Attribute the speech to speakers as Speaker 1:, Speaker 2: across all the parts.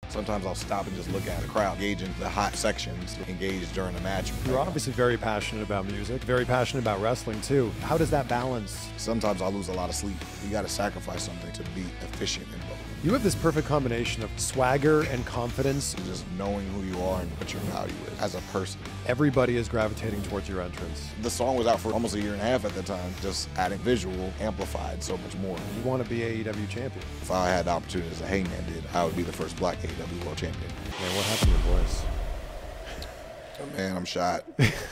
Speaker 1: Sometimes I'll stop and just look at a crowd, gauging the hot sections to engage during a match.
Speaker 2: You're obviously very passionate about music, very passionate about wrestling too. How does that balance?
Speaker 1: Sometimes I'll lose a lot of sleep. You got to sacrifice something to be efficient in both.
Speaker 2: You have this perfect combination of swagger and confidence.
Speaker 1: Just knowing who you are and what your value is as a person.
Speaker 2: Everybody is gravitating towards your entrance.
Speaker 1: The song was out for almost a year and a half at the time. Just adding visual amplified so much more.
Speaker 2: You want to be AEW champion.
Speaker 1: If I had the opportunity as a Hangman did, I would be the first black AEW World Champion.
Speaker 2: Man, what happened to your voice?
Speaker 1: Man, I'm shot.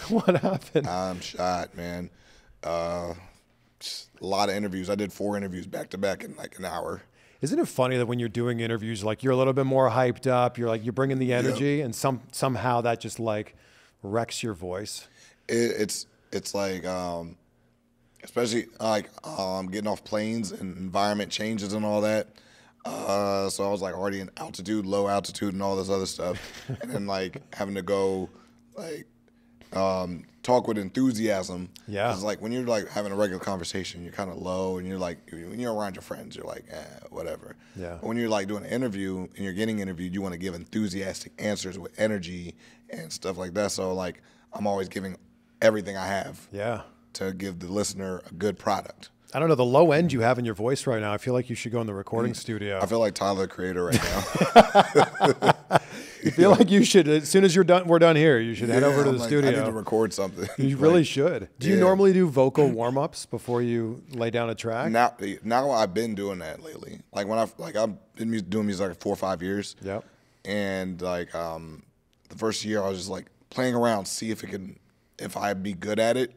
Speaker 2: What happened?
Speaker 1: I'm shot, man. A lot of interviews. I did 4 interviews back to back in like an hour.
Speaker 2: Isn't it funny that when you're doing interviews, like you're a little bit more hyped up, you're bringing the energy, and somehow that just like wrecks your voice?
Speaker 1: It's like, especially like getting off planes and environment changes and all that. So I was like already in altitude, low altitude, and all this other stuff, and then like having to go like talk with enthusiasm.
Speaker 2: Yeah.
Speaker 1: It's like when you're like having a regular conversation, you're kind of low, and you're like, when you're around your friends, you're like, whatever.
Speaker 2: Yeah.
Speaker 1: But when you're like doing an interview and you're getting interviewed, you want to give enthusiastic answers with energy and stuff like that. So like I'm always giving everything I have.
Speaker 2: Yeah.
Speaker 1: To give the listener a good product.
Speaker 2: I don't know, the low end you have in your voice right now, I feel like you should go in the recording studio.
Speaker 1: I feel like Tyler, the Creator, right now.
Speaker 2: You feel like you should, as soon as we're done here, you should head over to the studio.
Speaker 1: I need to record something.
Speaker 2: You really should. Do you normally do vocal warm-ups before you lay down a track?
Speaker 1: Now I've been doing that lately. Like when I've been doing music like 4 or 5 years.
Speaker 2: Yep.
Speaker 1: And like the first year I was just like playing around, see if I'd be good at it,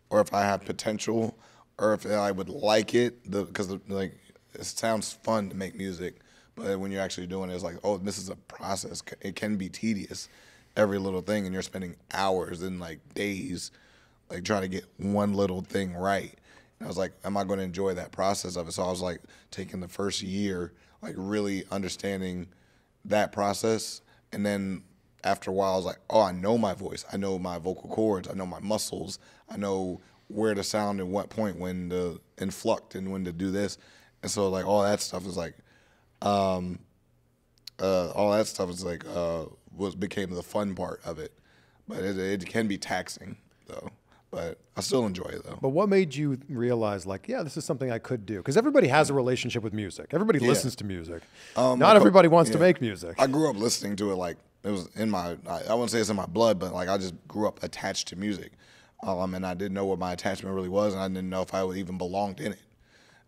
Speaker 1: or if I have potential, or if I would like it, because like it sounds fun to make music, but when you're actually doing it, it's like, oh, this is a process. It can be tedious, every little thing, and you're spending hours and like days, like trying to get one little thing right. And I was like, am I going to enjoy that process of it? So I was like taking the first year, like really understanding that process, and then after a while, I was like, oh, I know my voice. I know my vocal cords. I know my muscles. I know where to sound and what point, when to inflect and when to do this. And so like all that stuff is like, became the fun part of it. But it can be taxing though. But I still enjoy it though.
Speaker 2: But what made you realize like, yeah, this is something I could do? Because everybody has a relationship with music. Everybody listens to music. Not everybody wants to make music.
Speaker 1: I grew up listening to it, like it was in my, I wouldn't say it's in my blood, but like I just grew up attached to music. And I didn't know what my attachment really was, and I didn't know if I even belonged in it.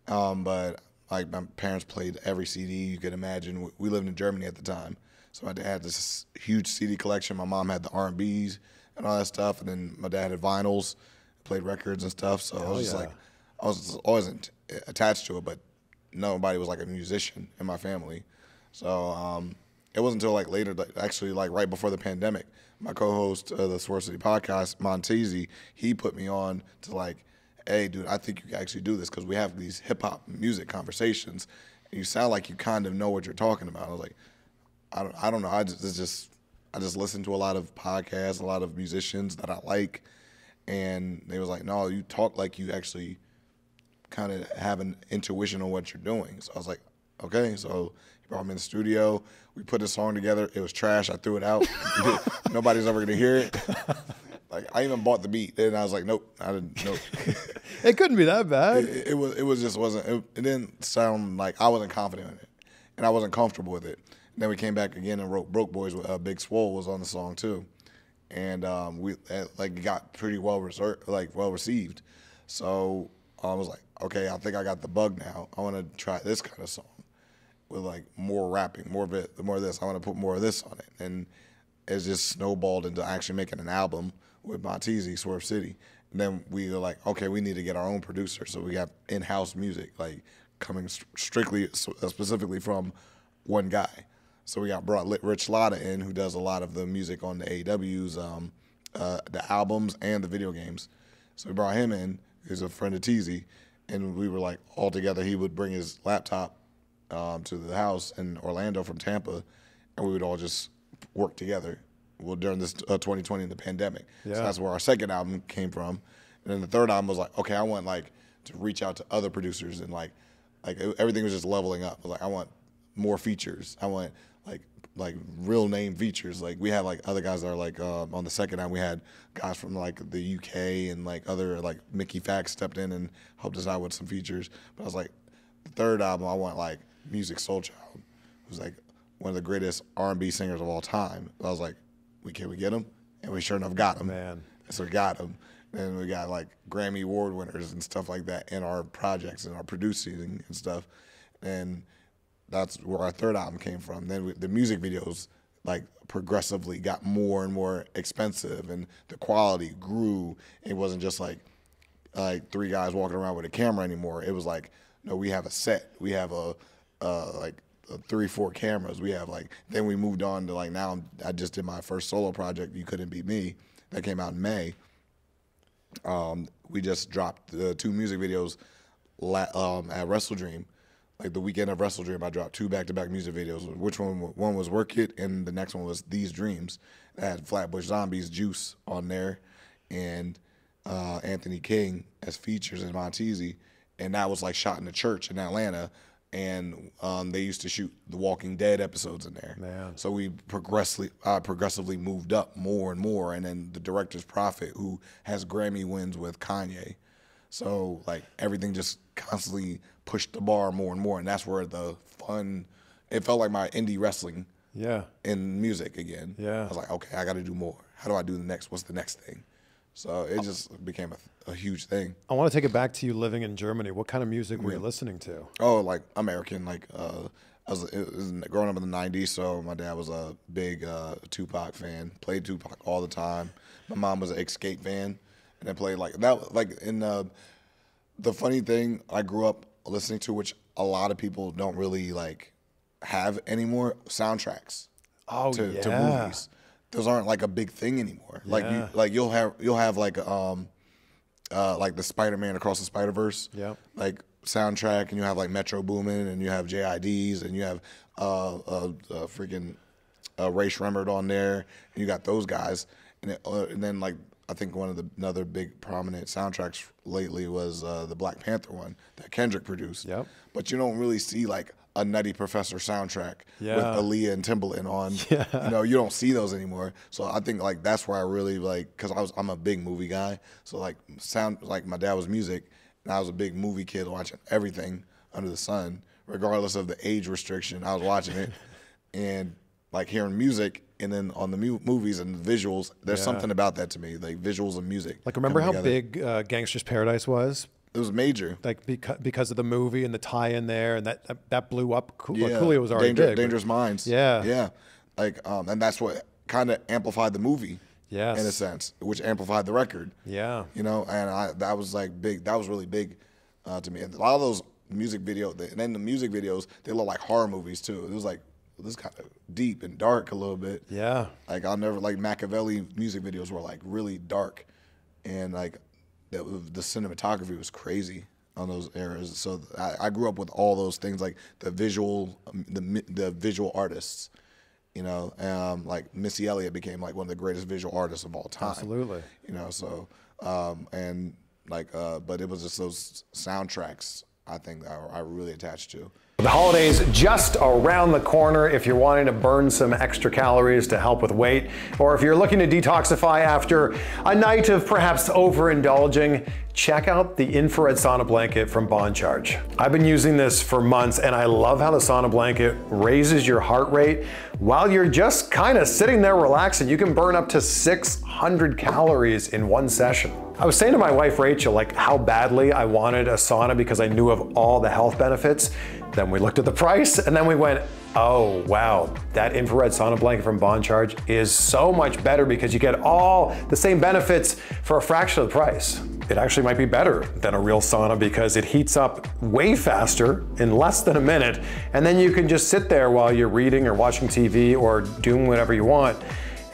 Speaker 1: But like my parents played every CD you could imagine. We lived in Germany at the time, so my dad had this huge CD collection. My mom had the R&Bs and all that stuff, and then my dad had vinyls, played records and stuff. So I was just like, I was always attached to it, but nobody was like a musician in my family. So it wasn't until like later, actually like right before the pandemic, my co-host of the Swerve City Podcast, Montezi, he put me on to like, hey, dude, I think you can actually do this because we have these hip-hop music conversations, and you sound like you kind of know what you're talking about. I was like, I don't know. I just listen to a lot of podcasts, a lot of musicians that I like, and they was like, no, you talk like you actually kind of have an intuition on what you're doing. So I was like, okay. So he brought me in the studio. We put this song together. It was trash. I threw it out. Nobody's ever gonna hear it. Like I even bought the beat, and I was like, nope, I didn't. Nope.
Speaker 2: It couldn't be that bad.
Speaker 1: It didn't sound like I wasn't confident in it, and I wasn't comfortable with it. And then we came back again and wrote "Broke Boys" with Big Swole was on the song too, and we like got pretty well received. So I was like, okay, I think I got the bug now. I want to try this kind of song with like more rapping, more of this. I want to put more of this on it, and it's just snowballed into actually making an album with Montezi, Swerve City. And then we were like, okay, we need to get our own producer. So we got in-house music, like coming specifically from one guy. So we brought Rich Latta in, who does a lot of the music on the AEW's, the albums and the video games. So we brought him in. He's a friend of Teezy. And we were like, all together, he would bring his laptop to the house in Orlando from Tampa, and we would all just work together. Well, during this 2020 the pandemic.
Speaker 2: Yeah.
Speaker 1: So that's where our second album came from. And then the third album was like, okay, I want like to reach out to other producers, and like everything was just leveling up. I was like, I want more features. I want like like real name features. Like we had like other guys that are like on the second album we had guys from like the UK and like other like Mickey Fax stepped in and helped us out with some features. But I was like, the third album I want like Music Soul Child, who's like one of the greatest R&B singers of all time. I was like, can we get him? And we sure enough got him.
Speaker 2: Man.
Speaker 1: And so we got him. And we got like Grammy Award winners and stuff like that in our projects and our producing and stuff. And that's where our third album came from. Then the music videos like progressively got more and more expensive, and the quality grew. It wasn't just like three guys walking around with a camera anymore. It was like, no, we have a set. We have like 3-4 cameras. We have like. Then we moved on to like now. I just did my first solo project, You Couldn't Beat Me, that came out in May. We just dropped the 2 music videos at Wrestle Dream. Like the weekend of Wrestle Dream, I dropped 2 back-to-back music videos. Which one was Work It, and the next one was These Dreams. It had Flatbush Zombies, Juice on there, and Anthony King as features in Montezzi. And that was like shot in a church in Atlanta. And they used to shoot the Walking Dead episodes in there.
Speaker 2: Man.
Speaker 1: So we progressively moved up more and more. And then the director's Prophet, who has Grammy wins with Kanye. So like everything just constantly pushed the bar more and more, and that's where the fun. It felt like my indie wrestling.
Speaker 2: Yeah.
Speaker 1: In music again.
Speaker 2: Yeah.
Speaker 1: I was like, okay, I got to do more. How do I do the next? What's the next thing? So it just became a huge thing.
Speaker 2: I want to take it back to you living in Germany. What kind of music were you listening to?
Speaker 1: Oh, like American. Like it was growing up in the '90s, so my dad was a big Tupac fan. Played Tupac all the time. My mom was an Escape fan. And I played like that, like in the funny thing I grew up listening to, which a lot of people don't really like have anymore, soundtracks. To movies. Those aren't like a big thing anymore.
Speaker 2: Yeah.
Speaker 1: Like you'll have like the Spider-Man Across the Spider-Verse, like soundtrack, and you have like Metro Boomin, and you have JIDs, and you have freaking Ray Shremmerd on there, and you got those guys, and then like. I think another big prominent soundtracks lately was the Black Panther one that Kendrick produced.
Speaker 2: Yep.
Speaker 1: But you don't really see like a Nutty Professor soundtrack with Aaliyah and Timbaland on.
Speaker 2: Yeah.
Speaker 1: You know, you don't see those anymore. So I think like that's where I really like, because I'm a big movie guy. So like my dad was music, and I was a big movie kid watching everything under the sun, regardless of the age restriction. I was watching it, and like hearing music. And then on the movies and the visuals, there's something about that to me, like visuals and music.
Speaker 2: Like, remember how big Gangster's Paradise was?
Speaker 1: It was major.
Speaker 2: Like because of the movie and the tie-in there, and that blew up. Coolio was already big.
Speaker 1: Dangerous Minds.
Speaker 2: Yeah.
Speaker 1: Yeah. Like, and that's what kind of amplified the movie.
Speaker 2: Yes.
Speaker 1: In a sense, which amplified the record.
Speaker 2: Yeah.
Speaker 1: You know, and that was like big. That was really big to me. And a lot of those music videos, and then the music videos, they look like horror movies too. It was like, this kind of deep and dark a little bit.
Speaker 2: Yeah.
Speaker 1: Like I'll never like Machiavelli music videos were like really dark, and like the cinematography was crazy on those eras. So I grew up with all those things, like the visual artists. You know, like Missy Elliott became like one of the greatest visual artists of all time.
Speaker 2: Absolutely.
Speaker 1: You know, so and like but it was just those soundtracks I think I really attached to.
Speaker 2: The holidays just around the corner. If you're wanting to burn some extra calories to help with weight, or if you're looking to detoxify after a night of perhaps overindulging, check out the infrared sauna blanket from Bon Charge. I've been using this for months, and I love how the sauna blanket raises your heart rate while you're just kind of sitting there relaxing. You can burn up to 600 calories in one session. I was saying to my wife, Rachel, like how badly I wanted a sauna because I knew of all the health benefits. Then we looked at the price, and then we went, oh, wow, that infrared sauna blanket from Bon Charge is so much better because you get all the same benefits for a fraction of the price. It actually might be better than a real sauna because it heats up way faster in less than a minute, and then you can just sit there while you're reading or watching TV or doing whatever you want,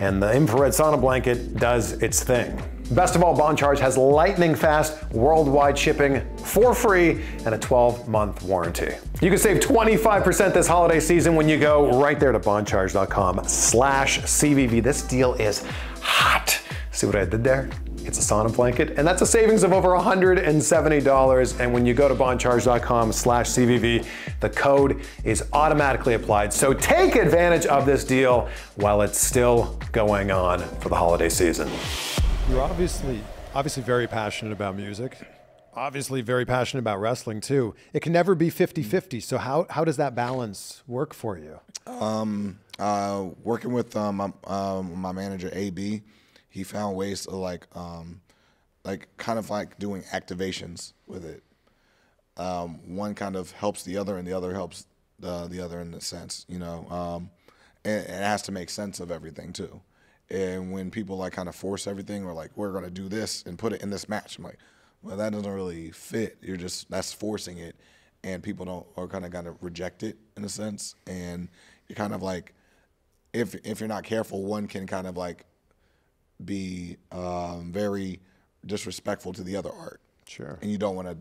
Speaker 2: and the infrared sauna blanket does its thing. Best of all, Bon Charge has lightning fast worldwide shipping for free and a 12-month warranty. You can save 25% this holiday season when you go right there to boncharge.com/CVV. This deal is hot. See what I did there? it's a sauna blanket, and that's a savings of over $170. And when you go to bondcharge.com/CVV, the code is automatically applied. So take advantage of this deal while it's still going on for the holiday season. You're obviously very passionate about music. Obviously very passionate about wrestling too. It can never be 50-50. So how does that balance work for you?
Speaker 1: Working with my manager AB, he found ways to like kind of like doing activations with it. One kind of helps the other, and the other helps the other in a sense, you know. And it has to make sense of everything too. And when people like kind of force everything, or like, we're gonna do this and put it in this match, I'm like, well, that doesn't really fit. That's forcing it, and people kind of reject it in a sense. And you're kind of like, if you're not careful, one can kind of like be very disrespectful to the other art.
Speaker 2: Sure. And
Speaker 1: you don't want to,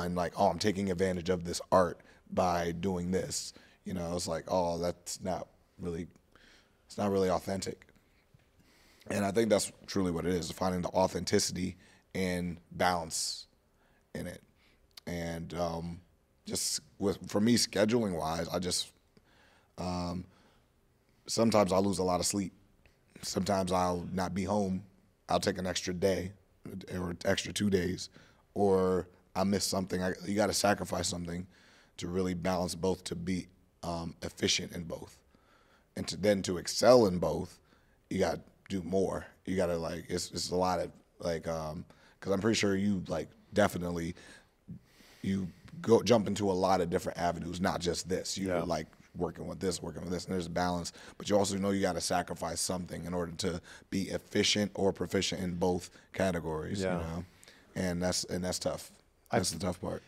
Speaker 1: like, oh, I'm taking advantage of this art by doing this. You know, it's like, oh, it's not really authentic. And I think that's truly what it is, finding the authenticity and balance in it. And for me, scheduling wise, I just sometimes I'll lose a lot of sleep. Sometimes I'll not be home. I'll take an extra day or extra 2 days, or I miss something. You got to sacrifice something to really balance both, to be efficient in both, and to excel in both. You got to do more. You got to like, it's a lot of like, because I'm pretty sure you like definitely jump into a lot of different avenues, not just this. You're like working with this, and there's a balance. But you also know you got to sacrifice something in order to be efficient or proficient in both categories. Yeah. You know, and that's tough. That's the tough part.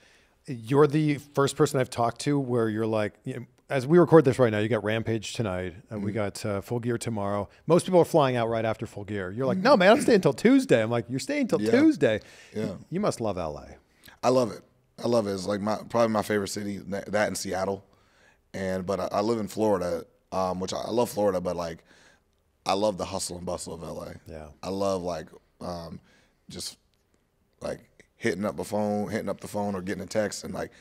Speaker 2: You're the first person I've talked to where you're like, you know, as we record this right now, you got Rampage tonight, and we got Full Gear tomorrow. Most people are flying out right after Full Gear. You're like, no, man, I'm staying until Tuesday. I'm like, you're staying until Tuesday. Yeah. You must love LA.
Speaker 1: I love it. It's like probably my favorite city, that in Seattle. But I live in Florida, which I love Florida, but like I love the hustle and bustle of LA. Yeah. I love like just like hitting up the phone or getting a text and like,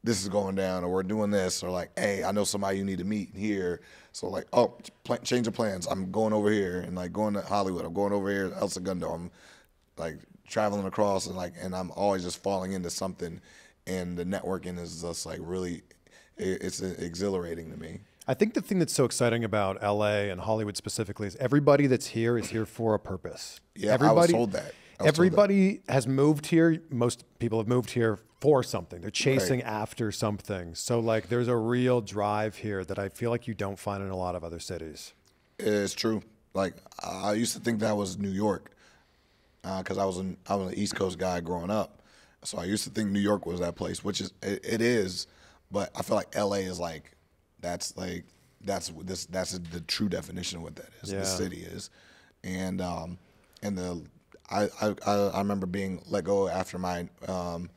Speaker 1: this is going down, or we're doing this, or like, hey, I know somebody you need to meet here. So like, oh, change of plans. I'm going over here, and like going to Hollywood. I'm going over here to El Segundo. I'm like traveling across, and I'm always just falling into something. And the networking is just like really, it's exhilarating to me.
Speaker 2: I think the thing that's so exciting about LA and Hollywood specifically is everybody that's here is here for a purpose.
Speaker 1: Yeah, I was told that.
Speaker 2: Everybody has moved here. Most people have moved here for something. They're chasing after something. So like there's a real drive here that I feel like you don't find in a lot of other cities.
Speaker 1: It's true. Like I used to think that was New York because I was an East Coast guy growing up. So I used to think New York was that place, which it is. But I feel like LA is like that's the true definition of what that is. Yeah. The city is, and I remember being let go after my from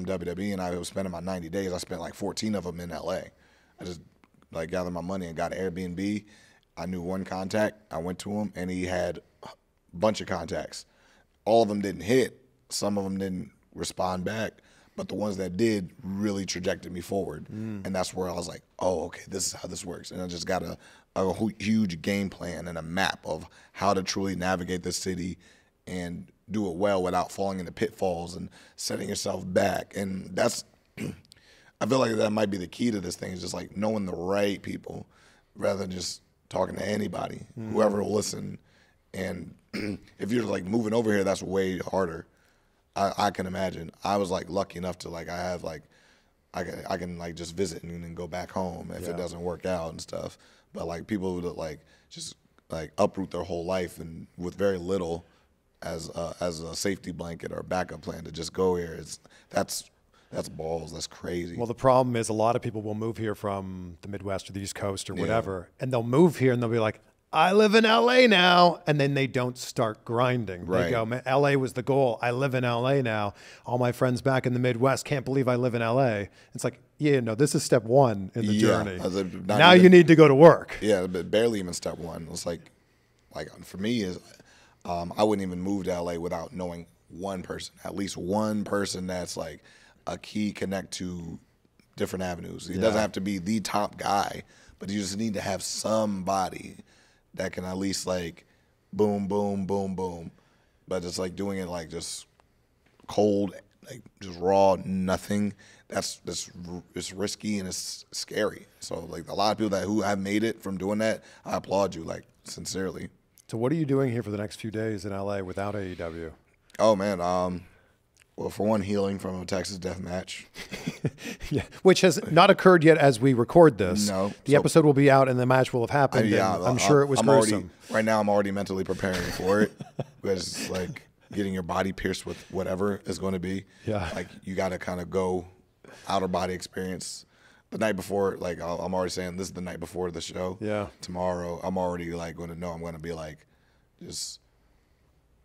Speaker 1: WWE, and I was spending my 90 days. I spent like 14 of them in LA. I just like gathered my money and got an Airbnb. I knew one contact. I went to him, and he had a bunch of contacts. All of them didn't hit. Some of them didn't respond back, but the ones that did really trajected me forward. And that's where I was like, oh, okay, this is how this works. And I just got a huge game plan and a map of how to truly navigate the city and do it well without falling into pitfalls and setting yourself back. And that's, I feel like that might be the key to this thing, is just like knowing the right people rather than just talking to anybody, whoever will listen. And if you're like moving over here, that's way harder. I can imagine. I was like lucky enough to like, I have like, I can like just visit and then go back home if it doesn't work out and stuff. But like people who like just like uproot their whole life and with very little as a safety blanket or a backup plan to just go here, that's balls. That's crazy.
Speaker 2: Well, the problem is a lot of people will move here from the Midwest or the East Coast or whatever, and they'll move here and they'll be like, I live in LA now. And then they don't start grinding. Right. They go, man, LA was the goal. I live in LA now. All my friends back in the Midwest can't believe I live in LA. It's like, yeah, no, this is step one in the journey. Now you need to go to work.
Speaker 1: Yeah, but barely even step one. It's like for me is I wouldn't even move to LA without knowing one person, at least one person that's like a key connect to different avenues. He doesn't have to be the top guy, but you just need to have somebody that can at least like boom, boom, boom, boom. But it's like doing it like just cold, like just raw, nothing. It's risky and it's scary. So like a lot of people who have made it from doing that, I applaud you, like sincerely.
Speaker 2: So what are you doing here for the next few days in LA without AEW?
Speaker 1: Oh man, well, for one, healing from a Texas death match.
Speaker 2: Yeah, which has not occurred yet as we record this.
Speaker 1: No.
Speaker 2: The episode will be out and the match will have happened. I'm sure it was gruesome.
Speaker 1: Right now, I'm already mentally preparing for it. Because it's like getting your body pierced with whatever is going to be.
Speaker 2: Yeah.
Speaker 1: Like you got to kind of go outer body experience. The night before, like I'm already saying this is the night before the show.
Speaker 2: Yeah.
Speaker 1: Tomorrow, I'm already like going to know I'm going to be like just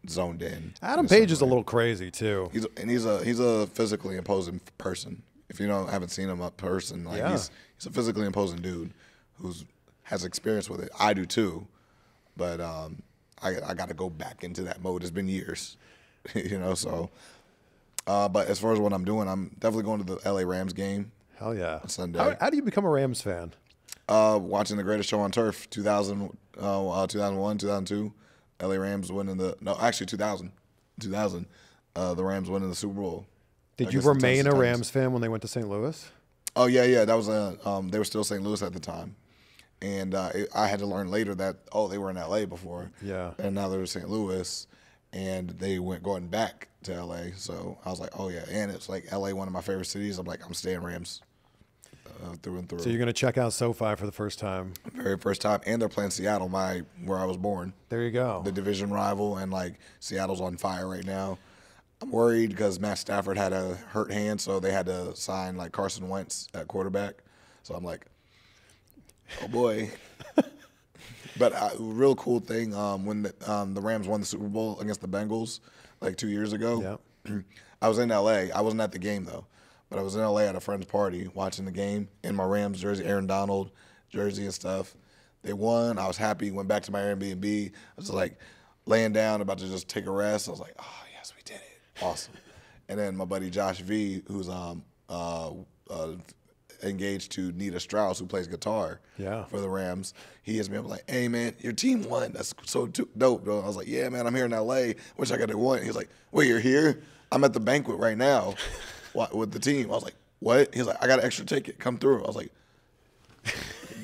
Speaker 1: zoned in.
Speaker 2: Adam Page is a little crazy too.
Speaker 1: He's a physically imposing person. If you haven't seen him up person, like he's a physically imposing dude who's has experience with it. I do too, but I got to go back into that mode. It's been years, So, but as far as what I'm doing, I'm definitely going to the LA Rams game.
Speaker 2: Hell yeah!
Speaker 1: On Sunday.
Speaker 2: How do you become a Rams fan?
Speaker 1: Watching the greatest show on turf, 2001, 2002. LA Rams winning 2000. The Rams winning the Super Bowl.
Speaker 2: Did you remain a Rams fan when they went to St. Louis?
Speaker 1: Oh yeah. That was they were still St. Louis at the time, and I had to learn later that they were in LA before.
Speaker 2: Yeah.
Speaker 1: And now they're in St. Louis, and they going back to LA. So I was like, oh yeah, and it's like LA, one of my favorite cities. I'm like, I'm staying Rams. Through and through.
Speaker 2: So you're going to check out SoFi for the first time?
Speaker 1: Very first time, and they're playing Seattle, where I was born.
Speaker 2: There you go.
Speaker 1: The division rival, and like Seattle's on fire right now. I'm worried because Matt Stafford had a hurt hand, so they had to sign like Carson Wentz at quarterback. So I'm like, oh boy. But real cool thing when the Rams won the Super Bowl against the Bengals like 2 years ago.
Speaker 2: Yeah.
Speaker 1: I was in LA. I wasn't at the game though. But I was in LA at a friend's party watching the game in my Rams jersey, Aaron Donald jersey and stuff. They won. I was happy. Went back to my Airbnb. I was like laying down, about to just take a rest. I was like, oh, yes, we did it. Awesome. And then my buddy Josh V, who's engaged to Nita Strauss, who plays guitar for the Rams, he hits me up like, hey, man, your team won. That's so dope, bro. I was like, yeah, man, I'm here in L.A. Wish I could have won. He's like, wait, you're here? I'm at the banquet right now. With the team. I was like, what? He's like, I got an extra ticket. Come through. I was like,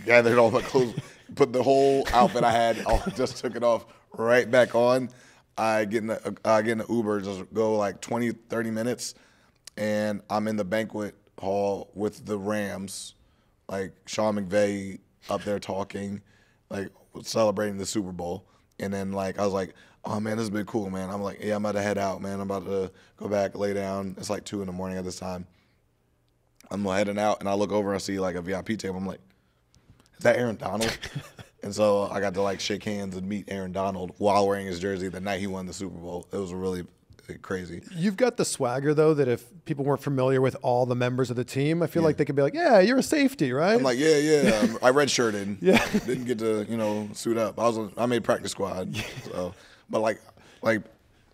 Speaker 1: gathered all my clothes, put the whole outfit I had, just took it off right back on. I get in the Uber, just go like 20, 30 minutes, and I'm in the banquet hall with the Rams, like Sean McVay up there talking, like celebrating the Super Bowl. And then like I was like, oh man, this has been cool, man. I'm like, yeah, I'm about to head out, man. I'm about to go back, lay down. It's like 2 a.m. at this time. I'm heading out, and I look over and I see like a VIP table. I'm like, is that Aaron Donald? And so I got to like shake hands and meet Aaron Donald while wearing his jersey the night he won the Super Bowl. It was really crazy.
Speaker 2: You've got the swagger though that if people weren't familiar with all the members of the team, I feel like they could be like, yeah, you're a safety, right?
Speaker 1: I'm like, yeah. I redshirted. Yeah. Didn't get to suit up. I made practice squad. So, but like I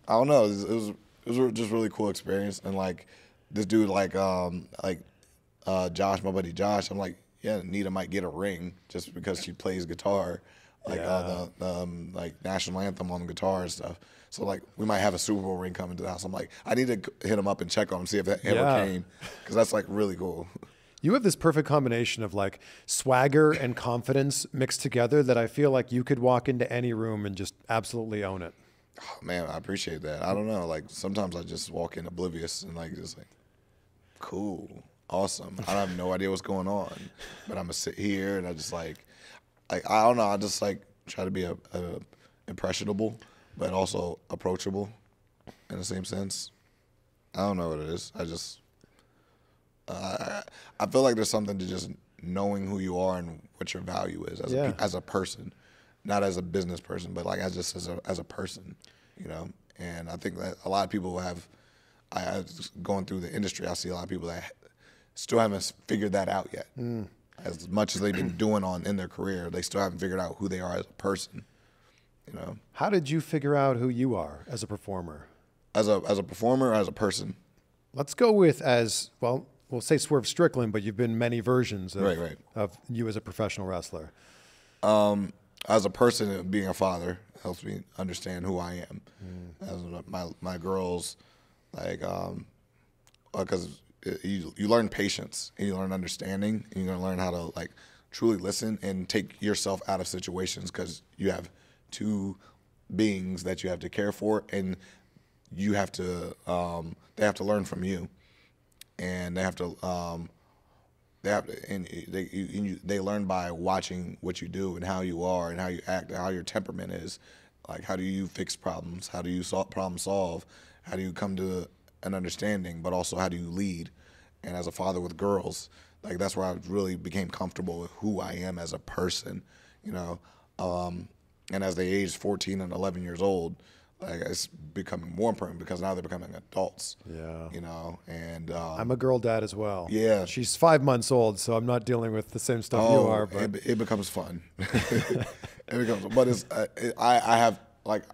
Speaker 1: don't know. It was just really cool experience. And like this dude, Josh, my buddy Josh, I'm like, yeah, Nita might get a ring just because she plays guitar, the national anthem on the guitar and stuff. So like we might have a Super Bowl ring coming to the house. I'm like, I need to hit him up and check on him, see if that ever came, because that's like really cool.
Speaker 2: You have this perfect combination of like swagger and confidence mixed together that I feel like you could walk into any room and just absolutely own it.
Speaker 1: Oh, man, I appreciate that. I don't know. Like sometimes I just walk in oblivious and like just like, cool, awesome. I have no idea what's going on, but I'm gonna sit here and I just like I don't know. I just like try to be a impressionable, but also approachable in the same sense. I don't know what it is. I just I feel like there's something to just knowing who you are and what your value is as a person, not as a business person, but like as a person, And I think that a lot of people have. Going through the industry, I see a lot of people that still haven't figured that out yet. As much as they've been doing in their career, they still haven't figured out who they are as a person. you know.
Speaker 2: How did you figure out who you are as a performer?
Speaker 1: As a performer, or as a person?
Speaker 2: Let's go with well, we'll say Swerve Strickland, but you've been many versions of you as a professional wrestler.
Speaker 1: As a person, being a father helps me understand who I am. As my girls, like, because you learn patience and you learn understanding and you're gonna learn how to like truly listen and take yourself out of situations because you have two beings that you have to care for and you have to they have to learn from you and they learn by watching what you do and how you are and how you act and how your temperament is. Like, how do you fix problems? How do you problem solve? How do you come to an understanding? But also, how do you lead? And as a father with girls, like, that's where I really became comfortable with who I am as a person, you know. And as they age 14 and 11 years old, like, it's becoming more important because now they're becoming adults. Yeah. You know, and
Speaker 2: I'm a girl dad as well.
Speaker 1: Yeah.
Speaker 2: She's 5 months old, so I'm not dealing with the same stuff you are. But
Speaker 1: it becomes fun. It becomes, but it's I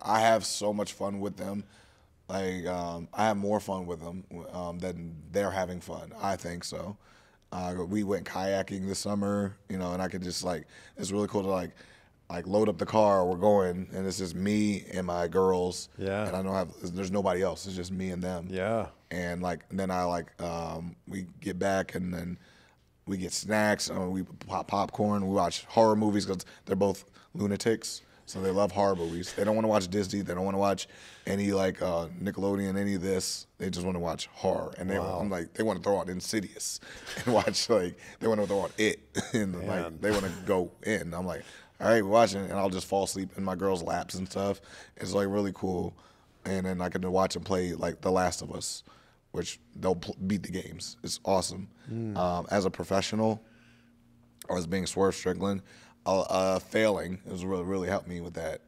Speaker 1: have so much fun with them. Like, I have more fun with them than they're having fun. I think so. We went kayaking this summer, you know, and I could just like, it's really cool to like load up the car, we're going, and it's just me and my girls. Yeah. And I don't there's nobody else. It's just me and them. Yeah. And like, then we get back and then we get snacks, we pop popcorn, we watch horror movies because they're both lunatics. So they love horror movies. They don't want to watch Disney. They don't want to watch any like Nickelodeon, any of this. They just want to watch horror. And I'm like, they want to throw out Insidious and watch like, they want to throw out It. And like, they want to go in. I'm like, all right, we're watching it, and I'll just fall asleep in my girls' laps and stuff. It's like really cool. And then I can watch them play like The Last of Us, which they'll beat the games. It's awesome. As a professional, or as being Swerve Strickland, failing has really helped me with that.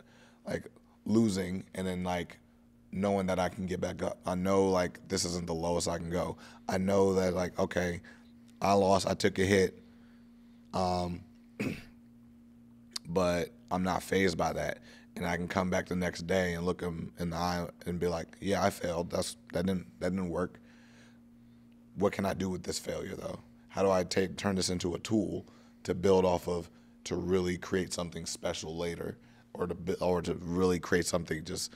Speaker 1: Like losing and then like knowing that I can get back up. I know like this isn't the lowest I can go. I know that like, okay, I lost, I took a hit. But I'm not fazed by that, and I can come back the next day and look them in the eye and be like, "Yeah, I failed. That didn't work. What can I do with this failure, though? How do I turn this into a tool to build off of to really create something special later, or to really create something just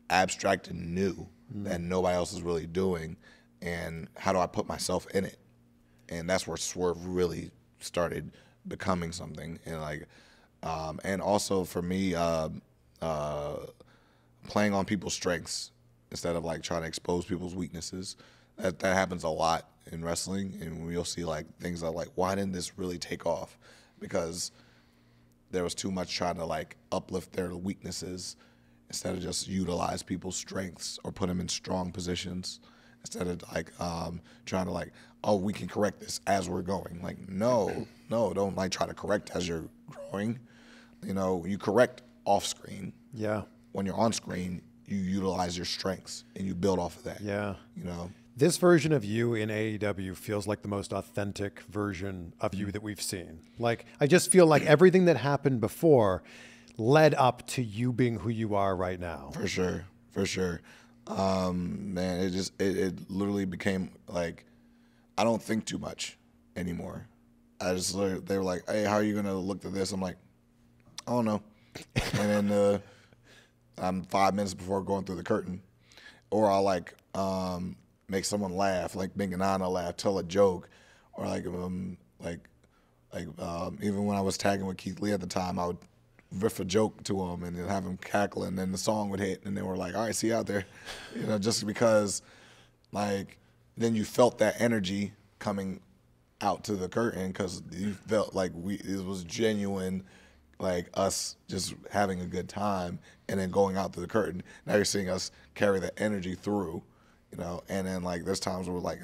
Speaker 1: abstract and new that nobody else is really doing? And how do I put myself in it?" And that's where Swerve really started becoming something, and like. And also for me, playing on people's strengths instead of like trying to expose people's weaknesses. That happens a lot in wrestling, and you'll see like things that like, why didn't this really take off? Because there was too much trying to like uplift their weaknesses instead of just utilize people's strengths or put them in strong positions. Instead of like trying to like, oh, we can correct this as we're going. Like, no, don't like try to correct as you're growing. You know, you correct off screen. Yeah. When you're on screen, you utilize your strengths and you build off of that. Yeah. You know,
Speaker 2: this version of you in AEW feels like the most authentic version of you that we've seen. Like, I just feel like everything that happened before led up to you being who you are right now.
Speaker 1: For sure. Man, it literally became like, I don't think too much anymore. They were like, hey, how are you going to look at this? I'm like, I don't know. And then I'm 5 minutes before going through the curtain. Or I'll like make someone laugh, like make an Anna laugh, tell a joke. Or like even when I was tagging with Keith Lee at the time, I would riff a joke to him and then have him cackle, and then the song would hit, and they were like, all right, see you out there. You know, just because like then you felt that energy coming out to the curtain because you felt like it was genuine, like us just having a good time, and then going out to the curtain. Now you're seeing us carry that energy through, you know. And then like there's times where like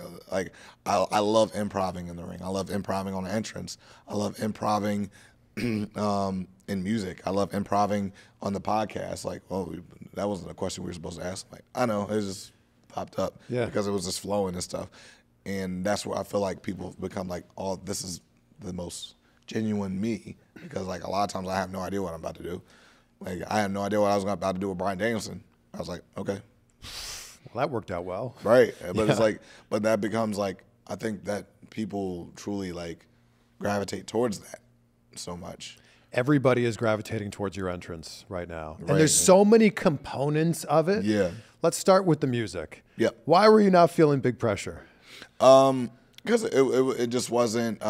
Speaker 1: I love improvising in the ring. I love improvising on the entrance. I love improvising in music. I love improvising on the podcast. Like, oh, that wasn't a question we were supposed to ask. Like, I know, it just popped up because it was just flowing and stuff. And that's where I feel like people have become like, oh, this is the most genuine me, because like a lot of times I have no idea what I'm about to do. Like, I had no idea what I was about to do with Bryan Danielson. I was like, okay.
Speaker 2: Well, that worked out well.
Speaker 1: Right. But it's like, but that becomes like, I think that people truly like gravitate towards that so much.
Speaker 2: Everybody is gravitating towards your entrance right now.
Speaker 1: Right.
Speaker 2: And there's so many components of it.
Speaker 1: Yeah.
Speaker 2: Let's start with the music.
Speaker 1: Yep.
Speaker 2: Why were you not feeling big pressure?
Speaker 1: Because it just wasn't.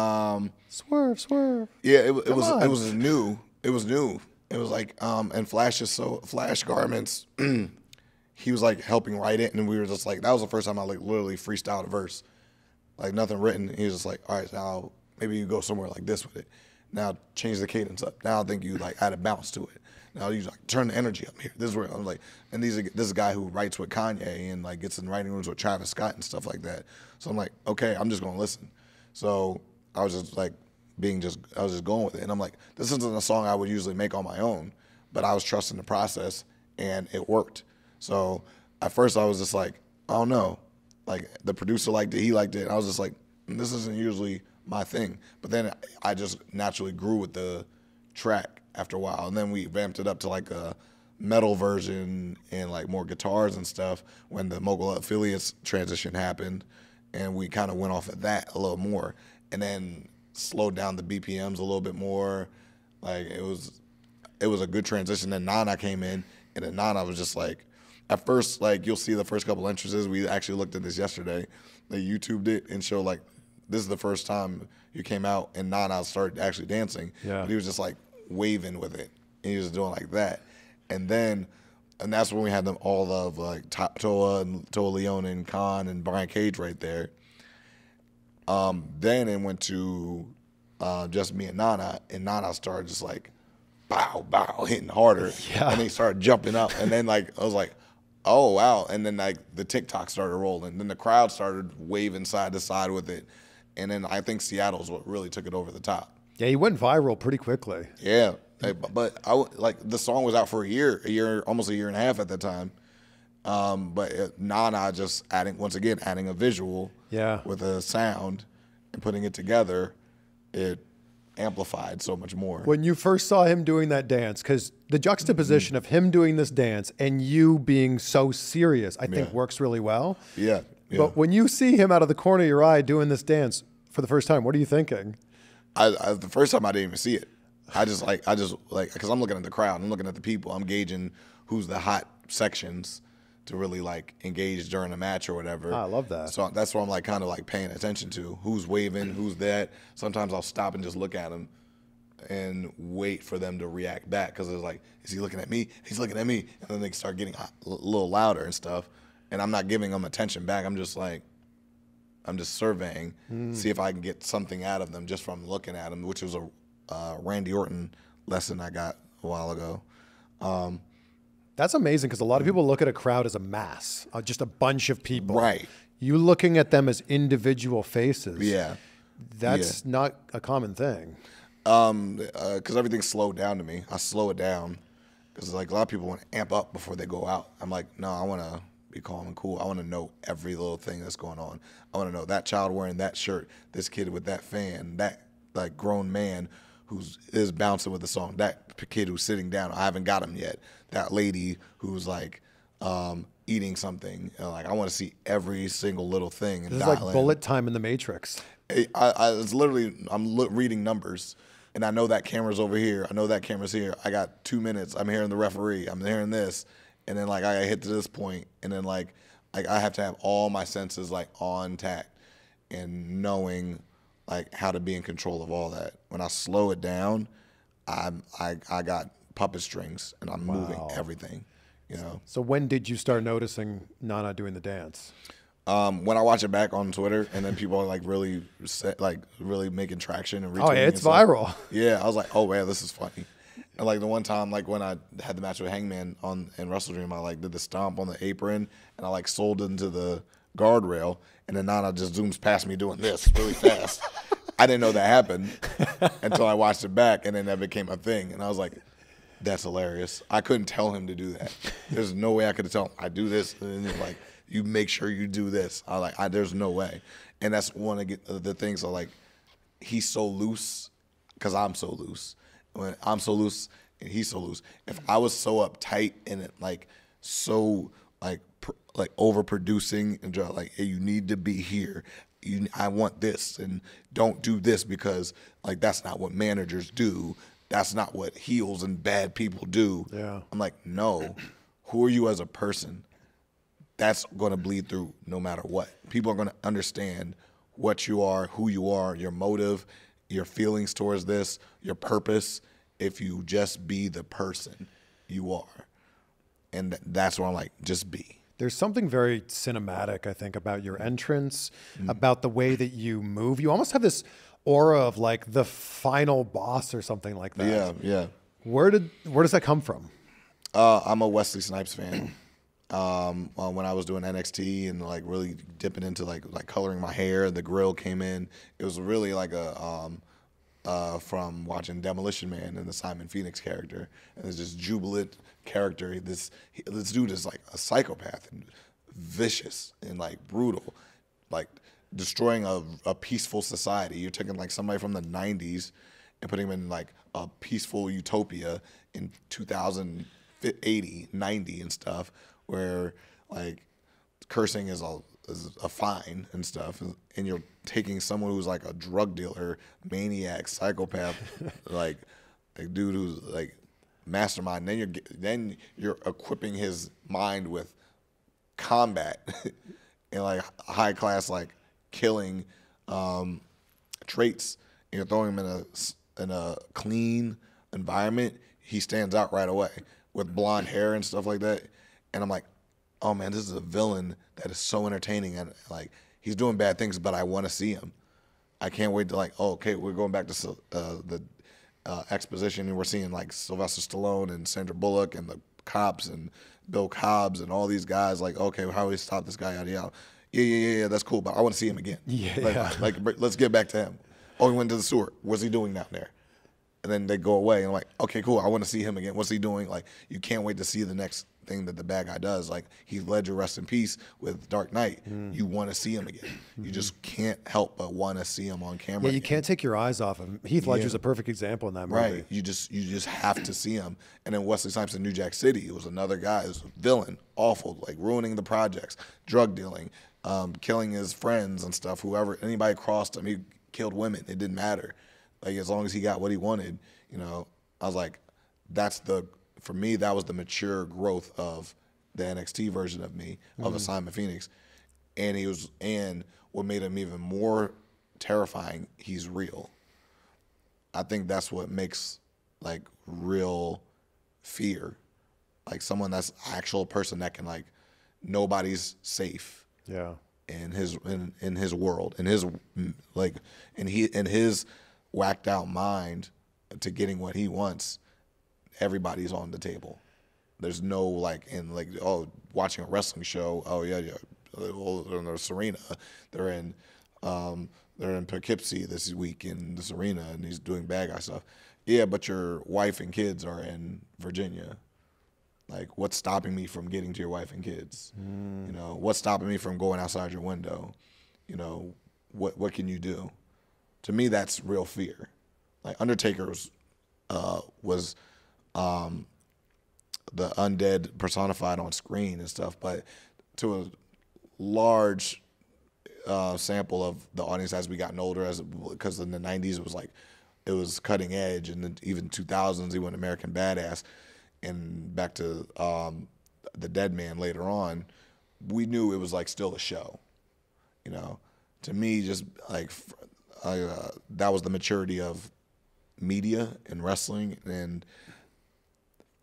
Speaker 2: Swerve.
Speaker 1: Yeah, it was new. It was new. It was like, and Flash Garments, he was like helping write it, and we were just like, that was the first time I like literally freestyled a verse, like nothing written. He was just like, all right, now maybe you go somewhere like this with it. Now change the cadence up. Now I think you like add a bounce to it. Now you like turn the energy up here. This is where I'm like, and this is a guy who writes with Kanye and like gets in writing rooms with Travis Scott and stuff like that. So I'm like, okay, I'm just gonna listen. So I was just like I was just going with it, and I'm like, this isn't a song I would usually make on my own, but I was trusting the process, and it worked. So at first I was just like, I don't know, like the producer liked it, he liked it. I was just like, this isn't usually my thing. But then I just naturally grew with the track after a while, and then we ramped it up to like a metal version and like more guitars and stuff when the Mogul Affiliates transition happened, and we kind of went off of that a little more, and then slowed down the BPMs a little bit more. Like it was a good transition. Then Nana came in, and then Nana was just like, at first, like you'll see the first couple entrances. We actually looked at this yesterday. They YouTubed it and showed like, this is the first time you came out and Nana started actually dancing.
Speaker 2: Yeah.
Speaker 1: But he was just like waving with it, and he was doing like that. And that's when we had them all of like Toa Leone and Khan and Brian Cage right there. Then it went to just me and Nana started just like bow, hitting harder.
Speaker 2: Yeah.
Speaker 1: And they started jumping up. And then like I was like, oh wow. And then like the TikTok started rolling. Then the crowd started waving side to side with it. And then I think Seattle's what really took it over the top.
Speaker 2: Yeah, he went viral pretty quickly.
Speaker 1: Yeah. But like the song was out for a year, almost a year and a half at that time. But Nana just adding a visual with a sound and putting it together, it amplified so much more.
Speaker 2: When you first saw him doing that dance, because the juxtaposition of him doing this dance and you being so serious, I think works really well.
Speaker 1: Yeah.
Speaker 2: But when you see him out of the corner of your eye doing this dance for the first time, what are you thinking?
Speaker 1: The first time I didn't even see it. I just like, because I'm looking at the crowd, I'm looking at the people, I'm gauging who's the hot sections to really like engage during a match or whatever.
Speaker 2: I love that.
Speaker 1: So that's what I'm like kind of like paying attention to. Who's waving, who's that. Sometimes I'll stop and just look at them and wait for them to react back, because it's like, is he looking at me? He's looking at me. And then they start getting a little louder and stuff. And I'm not giving them attention back. I'm just surveying, see if I can get something out of them just from looking at them, which was a Randy Orton lesson I got a while ago.
Speaker 2: That's amazing, because a lot of people look at a crowd as a mass, just a bunch of people.
Speaker 1: Right.
Speaker 2: You looking at them as individual faces.
Speaker 1: Yeah.
Speaker 2: That's not a common thing.
Speaker 1: Because everything's slowed down to me. I slow it down because like a lot of people want to amp up before they go out. I'm like, no, I want to be calm and cool. I want to know every little thing that's going on. I want to know that child wearing that shirt, this kid with that fan, that like grown man is bouncing with the song, that kid who's sitting down, I haven't got him yet, that lady who's like eating something. Like I want to see every single little thing. And
Speaker 2: this is like bullet time in the Matrix.
Speaker 1: It's literally, I'm reading numbers, and I know that camera's over here. I know that camera's here. I got 2 minutes. I'm hearing the referee. I'm hearing this. And then like I hit to this point, and then like I have to have all my senses like on tact and knowing like how to be in control of all that. When I slow it down, I got puppet strings, and I'm moving everything, you know.
Speaker 2: So when did you start noticing Nana doing the dance?
Speaker 1: When I watch it back on Twitter, and then people are like really making traction and retweeting.
Speaker 2: Oh yeah, it's viral.
Speaker 1: Yeah, I was like, oh man, this is funny. And like the one time, like when I had the match with Hangman in Wrestle Dream, I like did the stomp on the apron, and I like sold it into the guardrail, and then Nana just zooms past me doing this really fast. I didn't know that happened until I watched it back, and then that became a thing. And I was like, that's hilarious. I couldn't tell him to do that. There's no way I could tell him, I do this, and then like, you make sure you do this. There's no way. And that's one of the things, like, he's so loose because I'm so loose. When I'm so loose and he's so loose. If I was so uptight and like so like overproducing and just like, hey, you need to be here. I want this, and don't do this because like that's not what managers do. That's not what heels and bad people do.
Speaker 2: Yeah.
Speaker 1: I'm like, no. Who are you as a person? That's going to bleed through no matter what. People are going to understand what you are, who you are, your motive, your feelings towards this, your purpose, if you just be the person you are. And that's where I'm like, just be.
Speaker 2: There's something very cinematic, I think, about your entrance, about the way that you move. You almost have this aura of like the final boss or something like that.
Speaker 1: Yeah.
Speaker 2: Where does that come from?
Speaker 1: I'm a Wesley Snipes fan. When I was doing NXT and like really dipping into like coloring my hair, the grill came in. It was really like from watching Demolition Man and the Simon Phoenix character, and it's just jubilant character. This dude is like a psychopath and vicious and like brutal, like destroying a peaceful society. You're taking like somebody from the 90s and putting him in like a peaceful utopia in 2080, 90 and stuff, where like cursing is a fine and stuff, and you're taking someone who's like a drug dealer, maniac, psychopath, like dude who's like mastermind. Then you're equipping his mind with combat and like high class like killing traits, and you're throwing him in a clean environment. He stands out right away with blonde hair and stuff like that. And I'm like, oh man, this is a villain that is so entertaining, and like he's doing bad things, but I want to see him. I can't wait to like, oh, okay, we're going back to the exposition, and we're seeing like Sylvester Stallone and Sandra Bullock and the cops and Bill Cobbs and all these guys. Like, okay, how do we stop this guy out of Yeah, that's cool, but I want to see him again. Like, let's get back to him. Oh, he went to the sewer. What's he doing down there? And then they go away, and I'm like, okay, cool, I want to see him again. What's he doing? Like, you can't wait to see the next thing that the bad guy does. Like, Heath Ledger, rest in peace, with Dark Knight. You want to see him again. You just can't help but want to see him on camera.
Speaker 2: Yeah, you can't take your eyes off him. Heath Ledger's a perfect example in that movie.
Speaker 1: Right. You just have to see him. And then Wesley Snipes in New Jack City, it was another guy, it was a villain, awful, like ruining the projects, drug dealing, killing his friends and stuff. Anybody crossed him, he killed women. It didn't matter. Like, as long as he got what he wanted, you know, I was like, for me, that was the mature growth of the NXT version of me, of a Simon Phoenix. And what made him even more terrifying, he's real. I think that's what makes like real fear. Like someone that's actual person that can like, nobody's safe.
Speaker 2: Yeah.
Speaker 1: In his world, in his whacked out mind to getting what he wants, everybody's on the table. There's no watching a wrestling show. Oh yeah. Well, they're in Serena. They're in Poughkeepsie this week in this arena, and he's doing bad guy stuff. Yeah, but your wife and kids are in Virginia. Like, what's stopping me from getting to your wife and kids? You know, what's stopping me from going outside your window? You know, what can you do? To me, that's real fear. Like, Undertaker's was the undead personified on screen and stuff, but to a large sample of the audience as we gotten older, because in the 90s it was cutting edge, and then even 2000s he went American Badass, and back to the Dead Man later on, we knew it was like still a show. You know, to me, just like that was the maturity of media and wrestling, and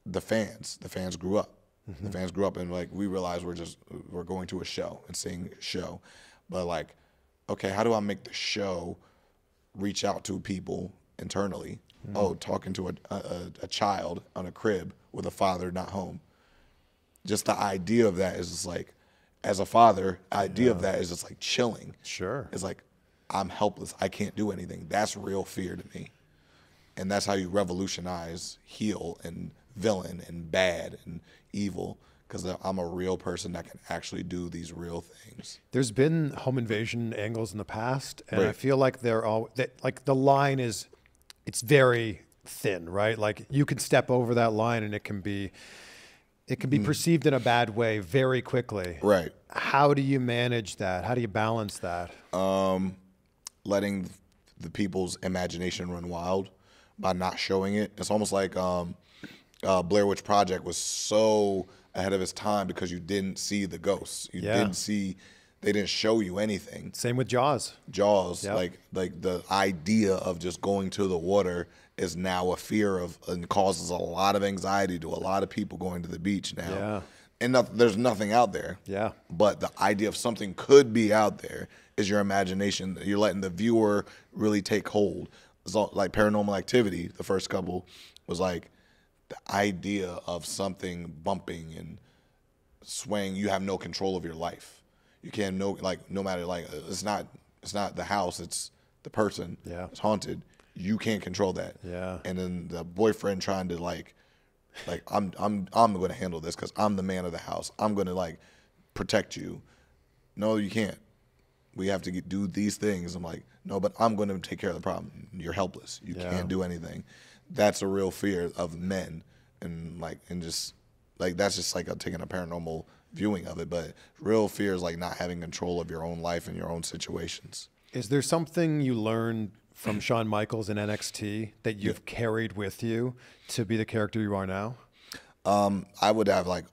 Speaker 1: the fans grew up. The fans grew up, and like we realized we're going to a show and seeing a show, but like, okay, how do I make the show reach out to people internally? Oh, talking to a child on a crib with a father not home. Just the idea of that is just like, as a father, of that is just like chilling.
Speaker 2: Sure.
Speaker 1: It's like, I'm helpless. I can't do anything. That's real fear to me. And that's how you revolutionize heel and villain and bad and evil, because I'm a real person that can actually do these real things.
Speaker 2: There's been home invasion angles in the past, and I feel like the line is, it's very thin, right? Like you can step over that line and it can be perceived in a bad way very quickly.
Speaker 1: Right.
Speaker 2: How do you manage that? How do you balance that?
Speaker 1: Letting the people's imagination run wild by not showing it. It's almost like Blair Witch Project was so ahead of its time because you didn't see the ghosts. You didn't see, they didn't show you anything.
Speaker 2: Same with Jaws.
Speaker 1: Yep. Like the idea of just going to the water is now a fear of, and causes a lot of anxiety to a lot of people going to the beach now.
Speaker 2: Yeah.
Speaker 1: And there's nothing out there.
Speaker 2: Yeah.
Speaker 1: But the idea of something could be out there is your imagination. You're letting the viewer really take hold. It's all, like Paranormal Activity, the first couple, was like the idea of something bumping and swaying. You have no control of your life. You can't know, like, no matter, like, it's not the house, it's the person.
Speaker 2: Yeah.
Speaker 1: It's haunted. You can't control that.
Speaker 2: Yeah.
Speaker 1: And then the boyfriend trying to like I'm going to handle this because I'm the man of the house. I'm going to like protect you. No, you can't. We have to do these things. I'm like, no, but I'm going to take care of the problem. You're helpless. You can't do anything. That's a real fear of men, and just like that's just like taking a paranormal viewing of it. But real fear is like not having control of your own life and your own situations.
Speaker 2: Is there something you learned from Shawn Michaels in NXT that you've carried with you to be the character you are now?
Speaker 1: I would have like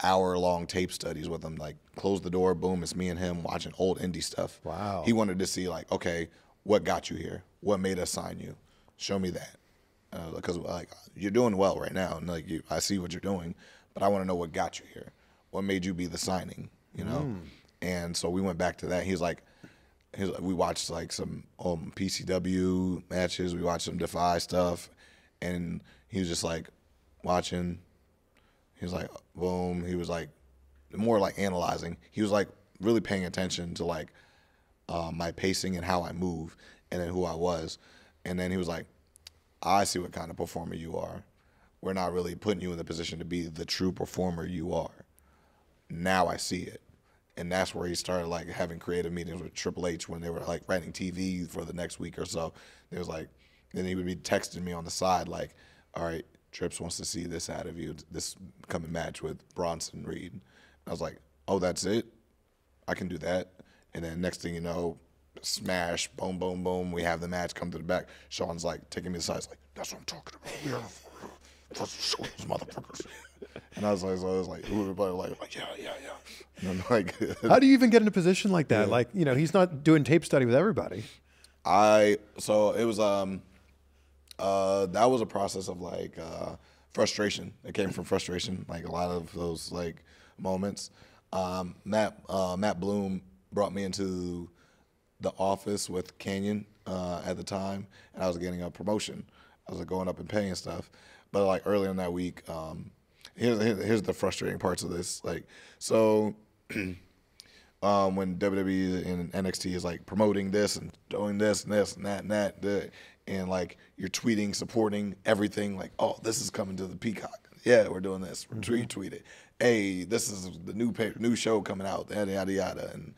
Speaker 1: hour-long tape studies with him. Like, close the door, boom, it's me and him watching old indie stuff.
Speaker 2: Wow.
Speaker 1: He wanted to see like, okay, what got you here? What made us sign you? Show me that. Because like you're doing well right now, and like I see what you're doing, but I want to know what got you here. What made you be the signing? You know. And so we went back to that. He's like, we watched like some PCW matches. We watched some Defy stuff, and he was just like watching. He was like, boom. He was like more like analyzing. He was like really paying attention to like my pacing and how I move, and then who I was. And then he was like, I see what kind of performer you are. We're not really putting you in the position to be the true performer you are. Now I see it. And that's where he started like having creative meetings with Triple H when they were like writing TV for the next week or so. There was like, then he would be texting me on the side like, all right, Trips wants to see this out of you, this coming match with Bronson Reed. And I was like, oh, that's it? I can do that. And then next thing you know, smash, boom, boom, boom. We have the match, come to the back. Sean's like taking me aside. He's like, that's what I'm talking about. We are show those motherfuckers. And I was like, everybody like, yeah. And I'm like,
Speaker 2: how do you even get in a position like that? Yeah. Like, you know, he's not doing tape study with everybody.
Speaker 1: So it was that was a process of like frustration. It came from frustration, like a lot of those like moments. Matt Bloom brought me into the office with Canyon at the time, and I was getting a promotion. I was like going up in pay and stuff. But like earlier in that week, here's the frustrating parts of this. Like, so when WWE and NXT is like promoting this and doing this and this and that and that, and like you're tweeting, supporting everything, like, oh, this is coming to the Peacock. Yeah, we're doing this. Tweet it. Hey, this is the new show coming out. Yada yada yada, and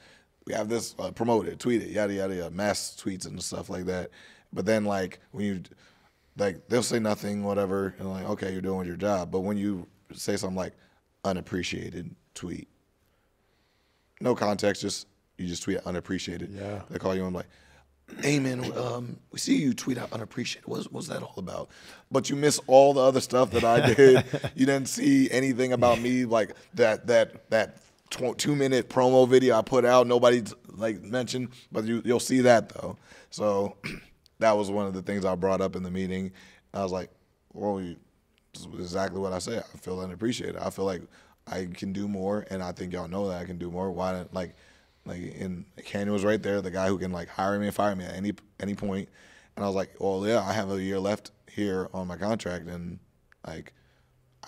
Speaker 1: we have this promoted. Tweet it. Yada yada yada. Mass tweets and stuff like that. But then like when you like they'll say nothing, whatever, and like, okay, you're doing your job. But when you say something like unappreciated tweet, no context, you just tweet unappreciated.
Speaker 2: Yeah.
Speaker 1: They call you and like, hey man, we see you tweet out unappreciated. What's that all about? But you miss all the other stuff that I did. You didn't see anything about me, like that 2-minute promo video I put out. Nobody like mentioned, but you'll see that though. So that was one of the things I brought up in the meeting. I was like, well, this is exactly what I said. I feel unappreciated. I feel like I can do more, and I think y'all know that I can do more. Why not, like and Canyon was right there, the guy who can like hire me and fire me at any point. And I was like, well, yeah, I have a year left here on my contract, and like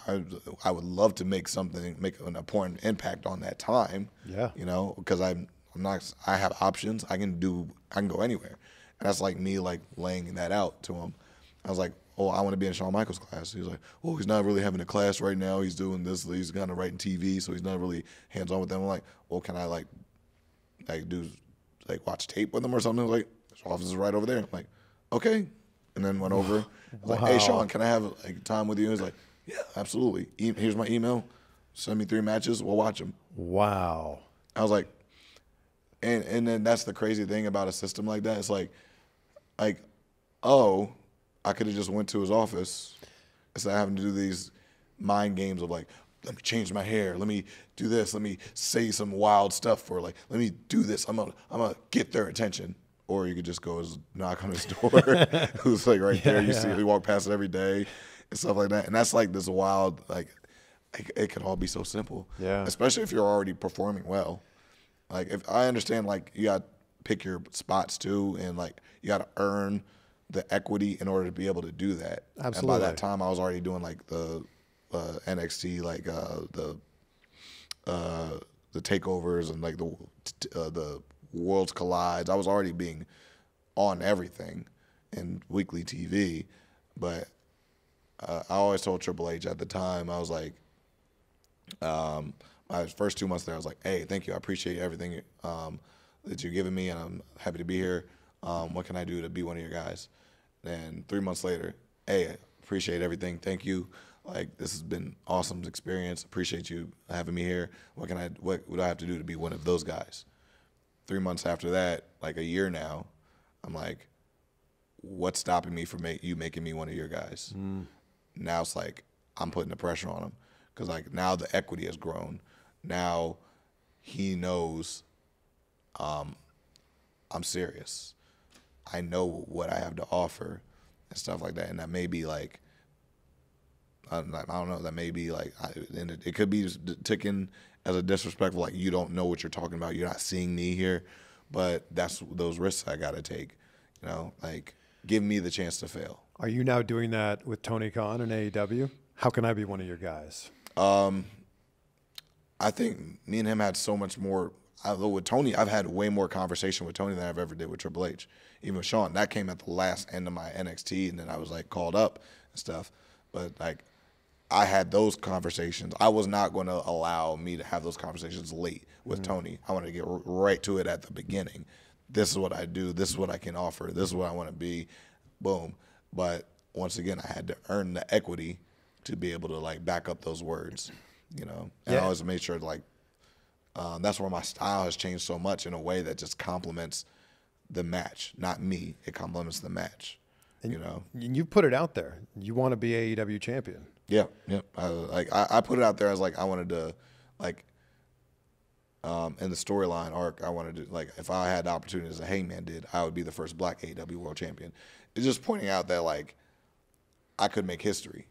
Speaker 1: I would love to make an important impact on that time.
Speaker 2: Yeah,
Speaker 1: you know, because I have options. I can go anywhere. And that's like me like laying that out to him. I was like, oh, I want to be in Shawn Michaels' class. He was like, oh, he's not really having a class right now. He's doing this. He's kind of writing TV, so he's not really hands-on with them. I'm like, well, can I like do watch tape with him or something? Like, his office is right over there. I'm like, okay. and then went over. I was like, hey, Shawn, can I have like time with you? He's like, yeah, absolutely. Here's my email. Send me 3 matches. We'll watch them.
Speaker 2: Wow.
Speaker 1: I was like, and then that's the crazy thing about a system like that. It's like, oh, I could have just went to his office instead of having to do these mind games of like, let me change my hair, let me do this, let me say some wild stuff, or like, let me do this. I'm gonna get their attention. Or you could just go knock on his door, who's like right there. You see, we walk past it every day and stuff like that. And that's like this wild, like it could all be so simple.
Speaker 2: Yeah.
Speaker 1: Especially if you're already performing well. Like if I understand, like you got to pick your spots too, and like you got to earn the equity in order to be able to do that.
Speaker 2: Absolutely.
Speaker 1: And by that time, I was already doing like the NXT, like the takeovers and like the Worlds Collides. I was already being on everything in weekly TV, but I always told Triple H at the time, I was like, my first 2 months there, I was like, hey, thank you. I appreciate everything that you're giving me, and I'm happy to be here. What can I do to be one of your guys? And 3 months later, hey, I appreciate everything. Thank you. Like, this has been awesome experience. Appreciate you having me here. What do I have to do to be one of those guys? 3 months after that, like a year now, I'm like, what's stopping me from you making me one of your guys? Now it's like I'm putting the pressure on him because like now the equity has grown. Now he knows I'm serious. I know what I have to offer and stuff like that. And that may be like, I don't know, that may be like, and it could be taken as a disrespectful, like you don't know what you're talking about. You're not seeing me here. But that's those risks I got to take, you know, like give me the chance to fail.
Speaker 2: Are you now doing that with Tony Khan and AEW? How can I be one of your guys?
Speaker 1: I think me and him had so much more. With Tony, I've had way more conversation with Tony than I've ever did with Triple H. Even with Shawn, that came at the last end of my NXT, and then I was like called up and stuff. But like, I had those conversations. I was not going to allow me to have those conversations late with Tony. I wanted to get right to it at the beginning. This is what I do. This is what I can offer. This is what I want to be. Boom. But once again, I had to earn the equity to be able to like back up those words, you know. And I always made sure like that's where my style has changed so much in a way that just complements the match, not me. It complements the match,
Speaker 2: and,
Speaker 1: you know.
Speaker 2: And you put it out there. You want to be AEW champion.
Speaker 1: Yeah, yeah. I put it out there as like I wanted to, like, in the storyline arc, I wanted to, like, if I had the opportunity as a Hangman did, I would be the first black AEW World Champion. It's just pointing out that like I could make history.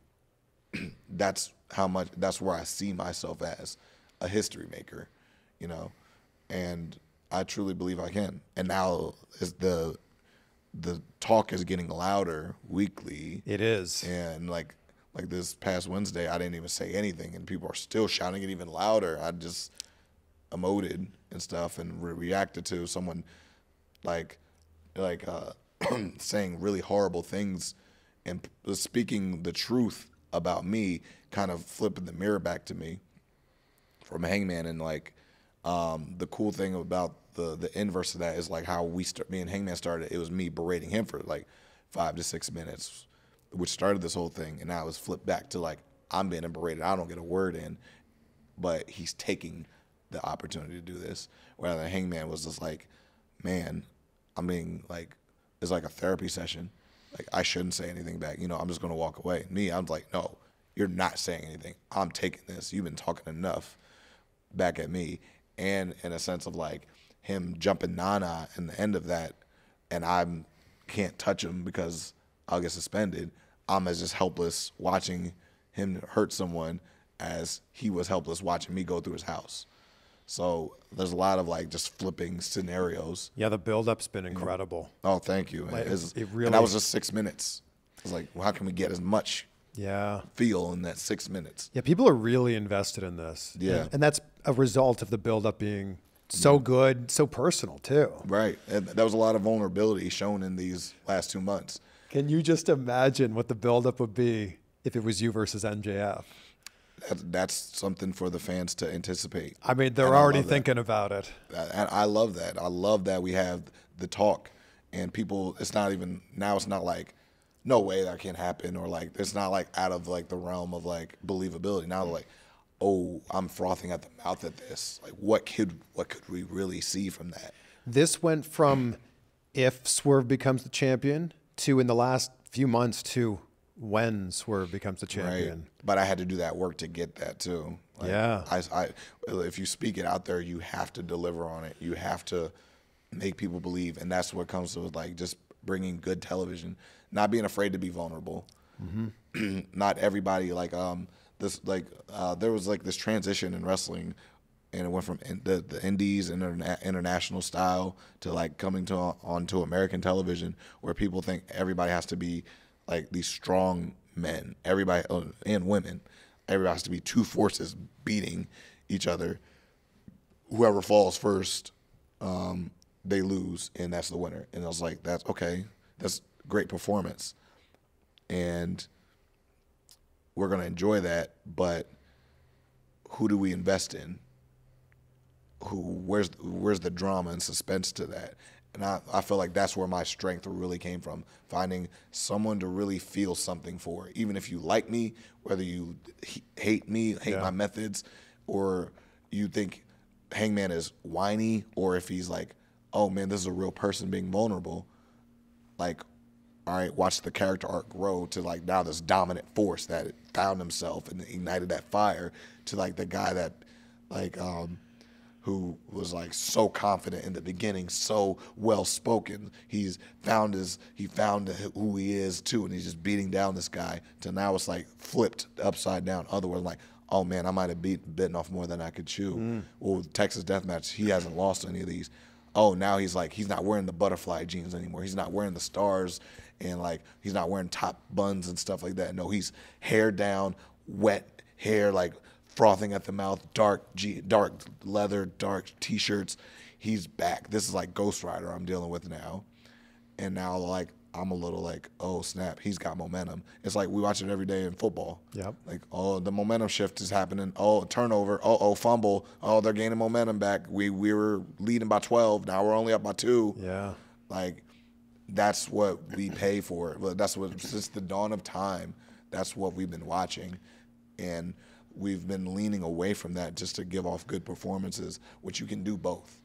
Speaker 1: That's where I see myself as a history maker, you know, and I truly believe I can. And now is the talk is getting louder weekly.
Speaker 2: It is,
Speaker 1: and like this past Wednesday, I didn't even say anything, and people are still shouting it even louder. I just emoted and stuff and reacted to someone like saying really horrible things and speaking the truth about me, kind of flipping the mirror back to me from Hangman. And like the cool thing about the inverse of that is like how me and Hangman started. It was me berating him for like 5 to 6 minutes, which started this whole thing, and now it's flipped back to like I'm being berated. I don't get a word in, but he's taking the opportunity to do this. Whereas the Hangman was just like, man, I'm being like, it's like a therapy session. Like I shouldn't say anything back. You know, I'm just gonna walk away. Me, I'm like, no, you're not saying anything. I'm taking this. You've been talking enough back at me, and in a sense of like him jumping Nana in the end of that, and I can't touch him because I'll get suspended. I'm as just helpless watching him hurt someone as he was helpless watching me go through his house. So there's a lot of like just flipping scenarios.
Speaker 2: Yeah, the build-up's been incredible.
Speaker 1: Oh, thank you.
Speaker 2: Like, it really,
Speaker 1: and that was just 6 minutes. I was like, well, how can we get as much feel in that 6 minutes?
Speaker 2: Yeah, people are really invested in this.
Speaker 1: Yeah.
Speaker 2: And that's a result of the build-up being so good, so personal too.
Speaker 1: Right. And there was a lot of vulnerability shown in these last 2 months.
Speaker 2: Can you just imagine what the build-up would be if it was you versus MJF?
Speaker 1: That's something for the fans to anticipate.
Speaker 2: I mean, they're already thinking about it.
Speaker 1: And I love that. I love that we have the talk, and people, it's not like no way that can happen, or like it's not like out of like the realm of like believability. Now they're like, oh, I'm frothing at the mouth at this. Like what could we really see from that?
Speaker 2: This went from if Swerve becomes the champion to in the last few months to when Swerve becomes the champion.
Speaker 1: Right. But I had to do that work to get that too. Like,
Speaker 2: yeah.
Speaker 1: If you speak it out there, you have to deliver on it. You have to make people believe, and that's what comes with like just bringing good television, not being afraid to be vulnerable. Mm-hmm. Not everybody like there was like this transition in wrestling, and it went from the indies and international style to like coming onto American television, where people think everybody has to be like these strong men, everybody and women. Everybody has to be two forces beating each other. Whoever falls first, they lose, and that's the winner. And I was like, that's okay. That's great performance, and we're gonna enjoy that. But who do we invest in? Where's the drama and suspense to that? And I feel like that's where my strength really came from, finding someone to really feel something for. Even if you like me, whether you hate me, hate my methods, or you think Hangman is whiny, or if he's like, oh man, this is a real person being vulnerable, like, all right, watch the character arc grow to like now this dominant force that found himself and ignited that fire to like the guy that like who was like so confident in the beginning, so well spoken. He found who he is too, and he's just beating down this guy. To now it's like flipped upside down. Otherwise, like, oh man, I might have bitten off more than I could chew. Well, with Texas Deathmatch, he hasn't lost any of these. Oh, now he's not wearing the butterfly jeans anymore. He's not wearing the stars, and like he's not wearing top buns and stuff like that. No, he's hair down, wet hair, like frothing at the mouth, dark leather, dark T-shirts. He's back. This is like Ghost Rider I'm dealing with now. And now like I'm a little like, oh snap, he's got momentum. It's like we watch it every day in football.
Speaker 2: Yep.
Speaker 1: Like, oh, the momentum shift is happening. Oh, turnover. Oh, fumble. Oh, they're gaining momentum back. We were leading by 12. Now we're only up by 2.
Speaker 2: Yeah.
Speaker 1: Like that's what we pay for. That's what since the dawn of time. That's what we've been watching, and we've been leaning away from that just to give off good performances, which you can do both.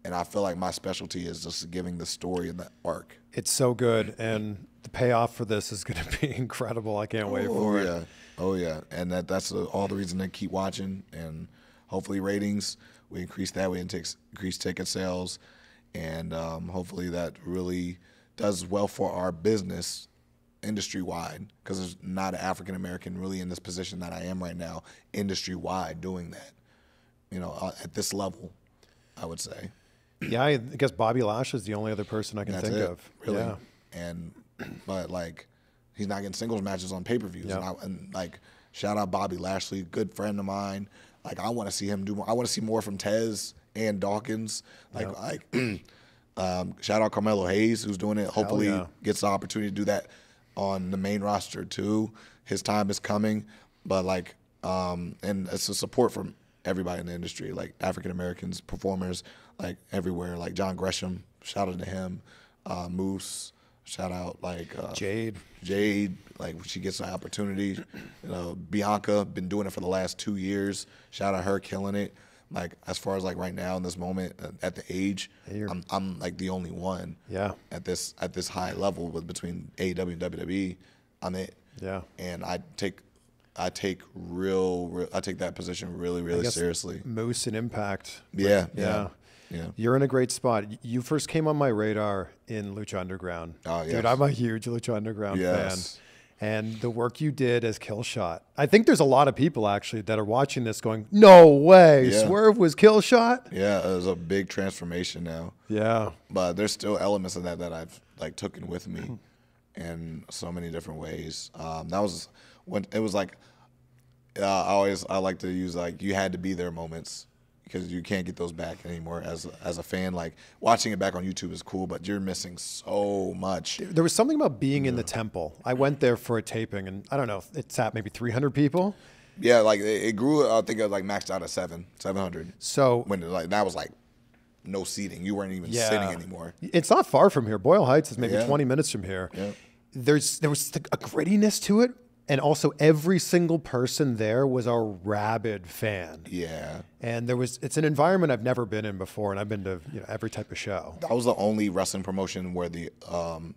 Speaker 1: And I feel like my specialty is just giving the story and the arc.
Speaker 2: It's so good, and the payoff for this is going to be incredible. I can't wait for it.
Speaker 1: Oh, yeah. And that's all the reason to keep watching, and hopefully ratings, we increase that. We increase ticket sales, and hopefully that really does well for our business industry-wide, because there's not an African-American really in this position that I am right now, industry-wide, doing that, at this level, I would say.
Speaker 2: Yeah, I guess Bobby Lash is the only other person I can think of.
Speaker 1: Really.
Speaker 2: Yeah.
Speaker 1: But like, he's not getting singles matches on pay-per-views. Yep. And like, shout out Bobby Lashley, good friend of mine. Like, I want to see him do more. I want to see more from Tez and Dawkins. Shout out Carmelo Hayes, who's doing it. Hopefully gets the opportunity to do that on the main roster too. His time is coming. But like, and it's a support from everybody in the industry, like African Americans, performers, like everywhere. Like John Gresham, shout out to him. Moose, shout out like
Speaker 2: Jade,
Speaker 1: like she gets the opportunity. Bianca, been doing it for the last 2 years. Shout out her, killing it. Like as far as like right now in this moment at the age, I'm like the only one.
Speaker 2: Yeah.
Speaker 1: At this high level between AEW and WWE, I'm it.
Speaker 2: Yeah.
Speaker 1: And I take that position really seriously.
Speaker 2: Moose and Impact.
Speaker 1: Yeah.
Speaker 2: You're in a great spot. You first came on my radar in Lucha Underground.
Speaker 1: Oh, yes.
Speaker 2: Dude, I'm a huge Lucha Underground fan.
Speaker 1: Yes.
Speaker 2: And the work you did as Killshot. I think there's a lot of people actually that are watching this going, no way, Swerve was Killshot?
Speaker 1: Yeah, it was a big transformation now.
Speaker 2: Yeah.
Speaker 1: But there's still elements of that I've like taken with me in so many different ways. That was when it was like, I like to use like you had to be there moments, because you can't get those back anymore as a fan. Like watching it back on YouTube is cool, but you're missing so much.
Speaker 2: There was something about being in the temple. I went there for a taping, and I don't know, it sat maybe 300 people.
Speaker 1: Yeah, like it grew. I think it was like maxed out at 700.
Speaker 2: So
Speaker 1: when that was like no seating, you weren't even sitting anymore.
Speaker 2: It's not far from here. Boyle Heights is maybe 20 minutes from here.
Speaker 1: Yeah.
Speaker 2: there was a grittiness to it. And also every single person there was a rabid fan.
Speaker 1: Yeah.
Speaker 2: And it's an environment I've never been in before. And I've been to every type of show.
Speaker 1: That was the only wrestling promotion where the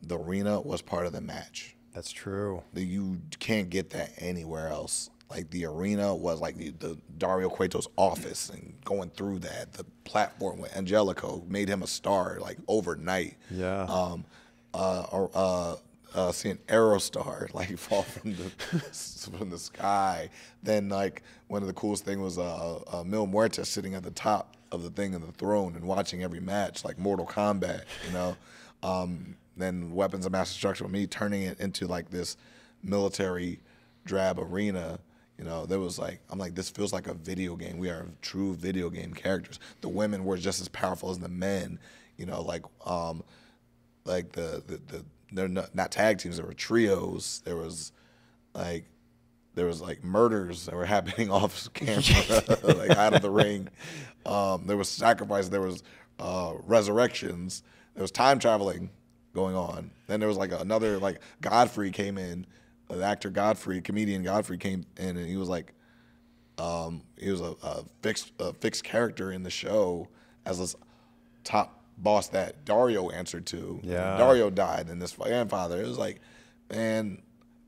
Speaker 1: arena was part of the match.
Speaker 2: That's true.
Speaker 1: You can't get that anywhere else. Like the arena was like the Dario Cueto's office, and going through that, the platform with Angelico made him a star like overnight.
Speaker 2: Yeah.
Speaker 1: Seeing Aerostar like fall from the sky. Then like one of the coolest thing was Mil Muertes sitting at the top of the thing in the throne and watching every match like Mortal Kombat, you know. Then Weapons of Mass Destruction with me turning it into like this military drab arena. You know, there was like, I'm like, this feels like a video game. We are true video game characters. The women were just as powerful as the men. You know, like they're not tag teams. There were trios. There was like murders that were happening off camera, like out of the ring. There was sacrifice. There was resurrections. There was time traveling going on. Then there was like another, like Godfrey came in. The actor Godfrey, comedian Godfrey came in, and he was like, he was a fixed character in the show as this top boss that Dario answered to.
Speaker 2: Yeah.
Speaker 1: Dario died, and this grandfather. It was like, man,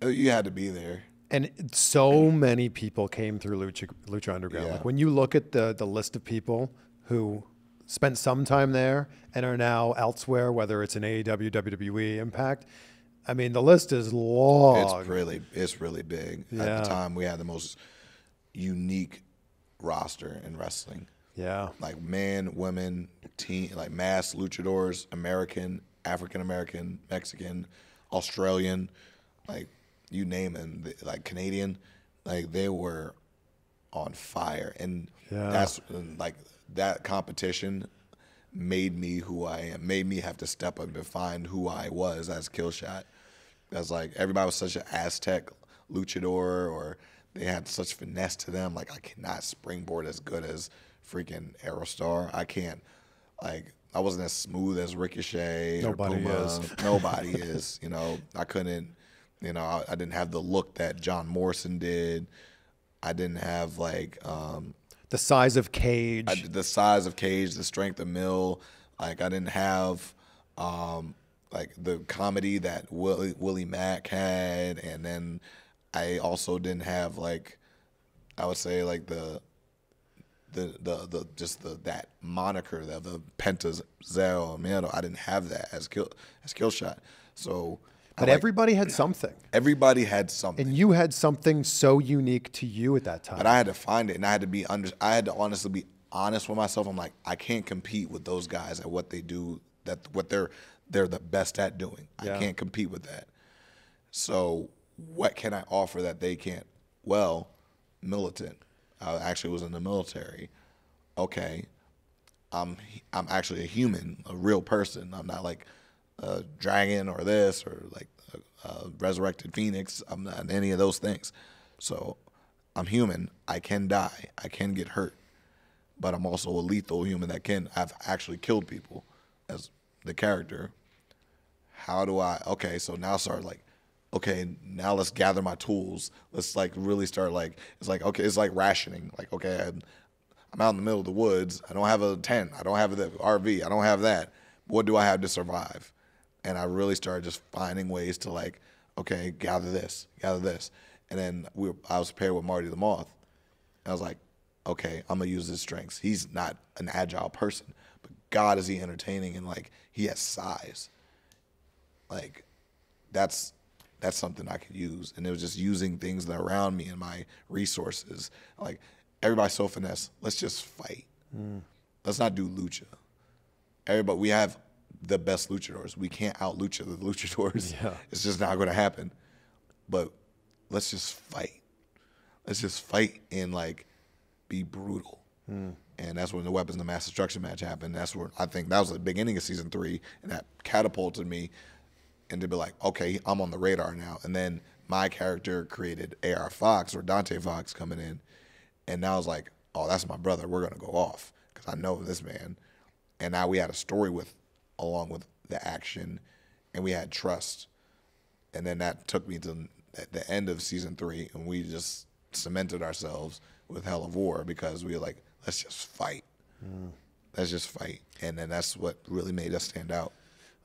Speaker 1: you had to be there.
Speaker 2: And so many people came through Lucha Underground.
Speaker 1: Yeah.
Speaker 2: Like when you look at the list of people who spent some time there and are now elsewhere, whether it's in AEW, WWE, Impact. I mean, the list is long.
Speaker 1: It's really big.
Speaker 2: Yeah.
Speaker 1: At the time, we had the most unique roster in wrestling.
Speaker 2: Yeah.
Speaker 1: Like men, women, teen, like mass luchadors, American, African American, Mexican, Australian, like you name it, like Canadian, like they were on fire. And that's like that competition made me who I am, made me have to step up and define who I was as Killshot. That's like everybody was such an Aztec luchador, or they had such finesse to them. Like I cannot springboard as good as freaking Aerostar. I can't, like, I wasn't as smooth as Ricochet or Puma. Nobody is, you know. I couldn't, you know, I didn't have the look that John Morrison did. I didn't have like
Speaker 2: the size of Cage.
Speaker 1: The strength of Mill. Like I didn't have like the comedy that Willie Mack had, and then I also didn't have like, I would say like that moniker, the Pentazel Miedo. I didn't have that as Killshot. So,
Speaker 2: but everybody had something.
Speaker 1: Everybody had something,
Speaker 2: and you had something so unique to you at that time.
Speaker 1: But I had to find it, and I had to honestly be honest with myself. I'm like, I can't compete with those guys at what they do. What they're the best at doing. I can't compete with that. So what can I offer that they can't? Well, militant. I actually was in the military. Okay, I'm actually a human, a real person. I'm not like a dragon or this or like a resurrected phoenix. I'm not any of those things. So I'm human. I can die. I can get hurt. But I'm also a lethal human I've actually killed people as the character. How do I, okay, so now start like, okay, now let's gather my tools. Let's like really start like, it's like, okay, it's like rationing. Like, okay, I'm out in the middle of the woods. I don't have a tent. I don't have the RV. I don't have that. What do I have to survive? And I really started just finding ways to like, okay, gather this. And then I was paired with Marty the Moth. And I was like, okay, I'm going to use his strengths. He's not an agile person, but God, is he entertaining, and like he has size. Like that's something I could use. And it was just using things that are around me and my resources. Like everybody's so finesse. Let's just fight. Let's not do lucha. Everybody, we have the best luchadors. We can't out lucha the luchadors. Yeah. It's just not going to happen. But let's just fight. Let's just fight and like be brutal. And that's when the Weapons of Mass Destruction match happened. That's where I think that was the beginning of season 3, and that catapulted me into be like, okay, I'm on the radar now. And then my character created AR Fox, or Dante Fox, coming in, and now I was like, oh, that's my brother. We're gonna go off because I know this man. And now we had a story along with the action, and we had trust. And then that took me to the end of season 3, and we just cemented ourselves with Hell of War because we were like, let's just fight. Let's just fight. And then that's what really made us stand out.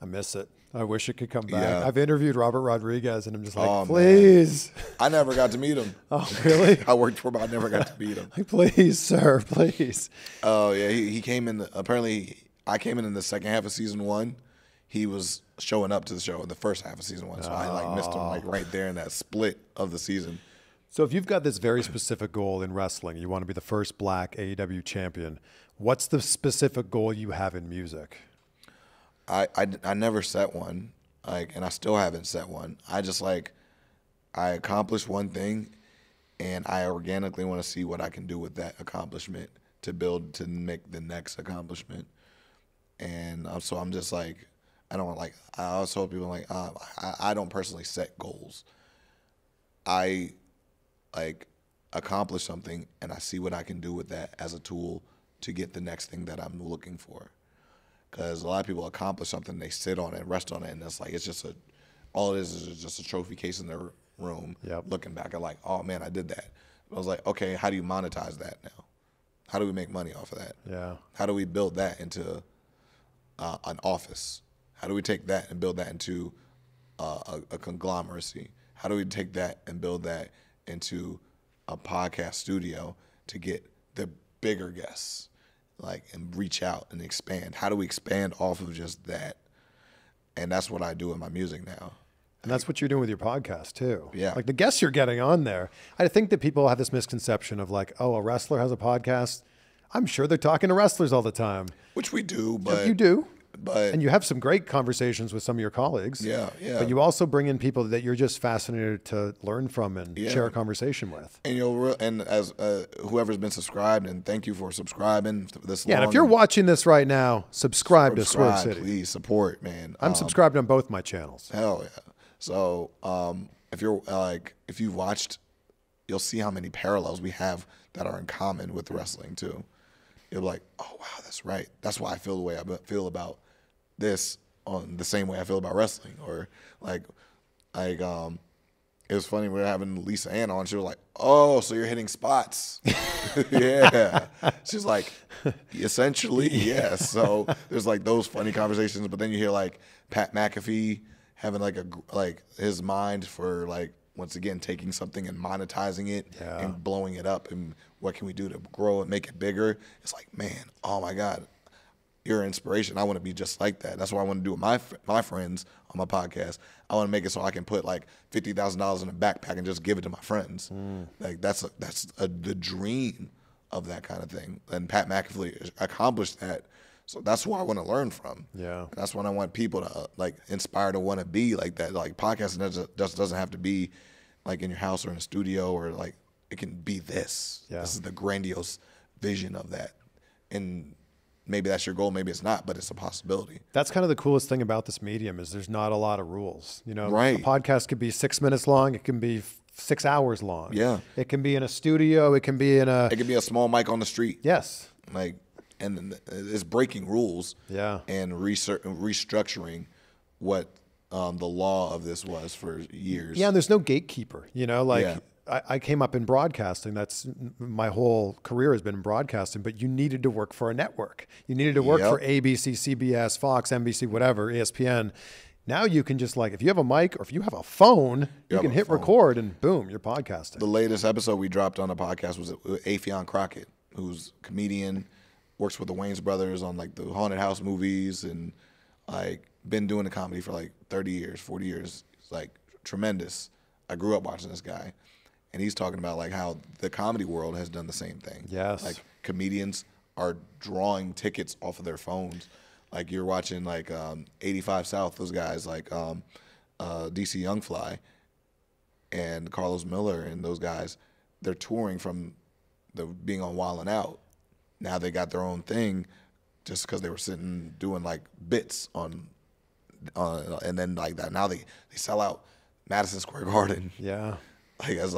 Speaker 2: I miss it. I wish it could come back.
Speaker 1: Yeah.
Speaker 2: I've interviewed Robert Rodriguez, and I'm just like, please.
Speaker 1: Man. I never got to meet him.
Speaker 2: Oh, really?
Speaker 1: I worked for him. I never got to meet him.
Speaker 2: Like, please, sir, please.
Speaker 1: Oh, yeah. He came in. Apparently, I came in the second half of season 1. He was showing up to the show in the first half of season 1. So I missed him right there in that split of the season.
Speaker 2: So if you've got this very specific goal in wrestling, you want to be the first black AEW champion, what's the specific goal you have in music?
Speaker 1: I never set one, and I still haven't set one. I just I accomplished one thing, and I organically want to see what I can do with that accomplishment to make the next accomplishment. And so I'm just I always told people I don't personally set goals. I accomplish something, and I see what I can do with that as a tool to get the next thing that I'm looking for. Because a lot of people accomplish something, they sit on it, rest on it, and it's just all it is just a trophy case in their room.
Speaker 2: Yep.
Speaker 1: Looking back at oh man, I did that. I was like, okay, how do you monetize that now? How do we make money off of that?
Speaker 2: Yeah.
Speaker 1: How do we build that into an office? How do we take that and build that into a conglomeracy? How do we take that and build that into a podcast studio to get the bigger guests? And reach out and expand. How do we expand off of just that? And that's what I do in my music now.
Speaker 2: And that's what you're doing with your podcast too.
Speaker 1: Yeah.
Speaker 2: The guests you're getting on there. I think that people have this misconception of a wrestler has a podcast. I'm sure they're talking to wrestlers all the time.
Speaker 1: Which we do, but
Speaker 2: you do.
Speaker 1: But
Speaker 2: and you have some great conversations with some of your colleagues.
Speaker 1: Yeah.
Speaker 2: But you also bring in people that you're just fascinated to learn from and share a conversation with.
Speaker 1: And as whoever's been subscribed, and thank you for subscribing this long.
Speaker 2: Yeah, and if you're watching this right now, subscribe to Swerve City.
Speaker 1: Please support, man.
Speaker 2: I'm subscribed on both my channels.
Speaker 1: Hell yeah. So if you've watched, you'll see how many parallels we have that are in common with wrestling too. You're like, oh wow, that's right. That's why I feel the way I feel about this on the same way I feel about wrestling. Or it was funny, we were having Lisa Ann on, she was like, oh, so you're hitting spots. Yeah. She's like, essentially, yes. So there's those funny conversations, but then you hear Pat McAfee having his mind for once again taking something and monetizing it and blowing it up, and what can we do to grow and make it bigger? It's man, oh my God, you're an inspiration. I want to be just like that. That's what I want to do with my friends on my podcast. I want to make it so I can put $50,000 in a backpack and just give it to my friends. That's the dream of that kind of thing. And Pat McAfee accomplished that. So that's who I want to learn from. Yeah. And that's what I want people to inspire to want to be like that. Podcasting just doesn't have to be in your house or in a studio, or it can be this. Yeah. This is the grandiose vision of that. And maybe that's your goal, maybe it's not, but it's a possibility.
Speaker 2: That's kind of the coolest thing about this medium is there's not a lot of rules.
Speaker 1: Right.
Speaker 2: A podcast could be 6 minutes long. It can be 6 hours long.
Speaker 1: Yeah.
Speaker 2: It can be in a studio. It can be in
Speaker 1: It can be a small mic on the street.
Speaker 2: Yes.
Speaker 1: And it's breaking rules.
Speaker 2: Yeah.
Speaker 1: And restructuring what the law of this was for years.
Speaker 2: Yeah, and there's no gatekeeper. I came up in broadcasting. That's my whole career has been in broadcasting, but you needed to work for a network. You needed to work for ABC, CBS, Fox, NBC, whatever, ESPN. Now you can just if you have a mic or if you have a phone, you can hit record and boom, you're podcasting.
Speaker 1: The latest episode we dropped on the podcast was Affion Crockett, who's a comedian, works with the Wayans brothers on the haunted house movies, and been doing the comedy for 30 years, 40 years. It's tremendous. I grew up watching this guy. And he's talking about how the comedy world has done the same thing.
Speaker 2: Yes.
Speaker 1: Comedians are drawing tickets off of their phones. You're watching 85 South, those guys DC Young Fly and Carlos Miller and those guys, they're touring from being on Wild 'N Out. Now they got their own thing just because they were sitting doing bits on and then that. Now they sell out Madison Square Garden.
Speaker 2: Yeah.
Speaker 1: As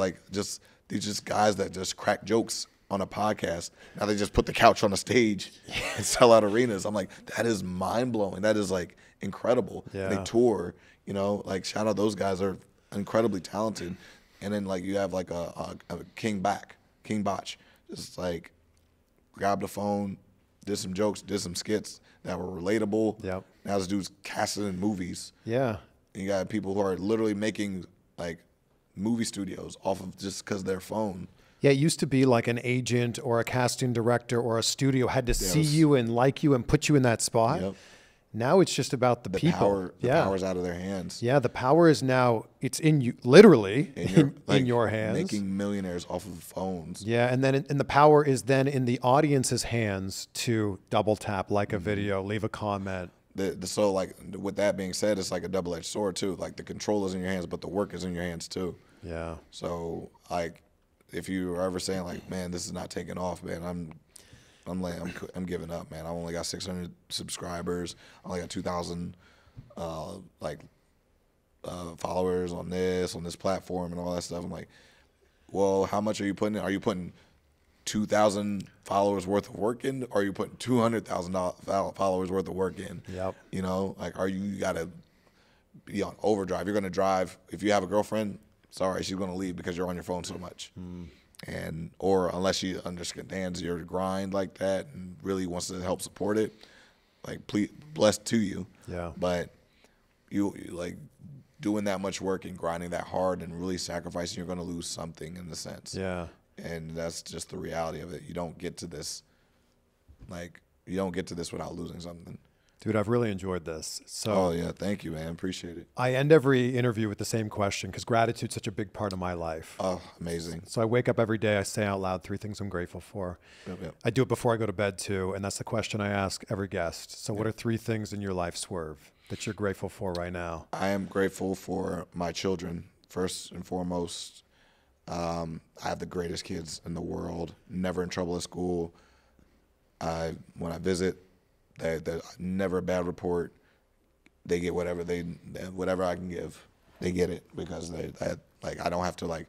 Speaker 1: these guys that just crack jokes on a podcast. Now they just put the couch on a stage and sell out arenas. I'm that is mind blowing. That is incredible.
Speaker 2: Yeah.
Speaker 1: They tour, You know, like shout out those guys are incredibly talented. And then like you have like a King Botch, just like grabbed the phone, did some jokes, did some skits that were relatable.
Speaker 2: Yep.
Speaker 1: Now this dude's casted in movies.
Speaker 2: Yeah.
Speaker 1: And you got people who are literally making like movie studios off of just because their phone.
Speaker 2: Yeah, it used to be like an agent or a casting director or a studio had to see you and like you and put you in that spot.
Speaker 1: Yep.
Speaker 2: Now it's just about the people.
Speaker 1: The power's out of their hands.
Speaker 2: Yeah, the power is now, it's in you, literally in your hands.
Speaker 1: Making millionaires off of phones.
Speaker 2: Yeah, and then and the power is then in the audience's hands to double tap, like a video, leave a comment.
Speaker 1: So like with that being said, it's like a double-edged sword too. Like the control is in your hands, but the work is in your hands too.
Speaker 2: Yeah.
Speaker 1: So like if you are ever saying like, man, this is not taking off, man, I'm giving up, man. I only got 600 subscribers. I only got 2,000 followers on this platform and all that stuff. I'm like, well, how much are you putting in? Are you putting 2,000 followers worth of work in? Or are you putting 200,000 followers worth of work in?
Speaker 2: Yep.
Speaker 1: You know, like, you got to be on overdrive. You're going to drive. If you have a girlfriend, sorry, she's going to leave because you're on your phone so much. And or unless she understands your grind like that and really wants to help support it, like, please, blessed to you.
Speaker 2: Yeah.
Speaker 1: But you like doing that much work and grinding that hard and really sacrificing, you're going to lose something in the sense.
Speaker 2: Yeah.
Speaker 1: And that's just the reality of it. You don't get to this without losing something.
Speaker 2: Dude, I've really enjoyed this. So,
Speaker 1: oh, yeah. Thank you, man. Appreciate it.
Speaker 2: I end every interview with the same question because gratitude's such a big part of my life.
Speaker 1: Oh, amazing.
Speaker 2: So I wake up every day, I say out loud 3 things I'm grateful for.
Speaker 1: Yep.
Speaker 2: I do it before I go to bed too, and that's the question I ask every guest. So what are 3 things in your life, Swerve, that you're grateful for right now?
Speaker 1: I am grateful for my children, first and foremost. I have the greatest kids in the world, never in trouble at school. When I visit, they're never a bad report. They get whatever I can give. They get it because I don't have to like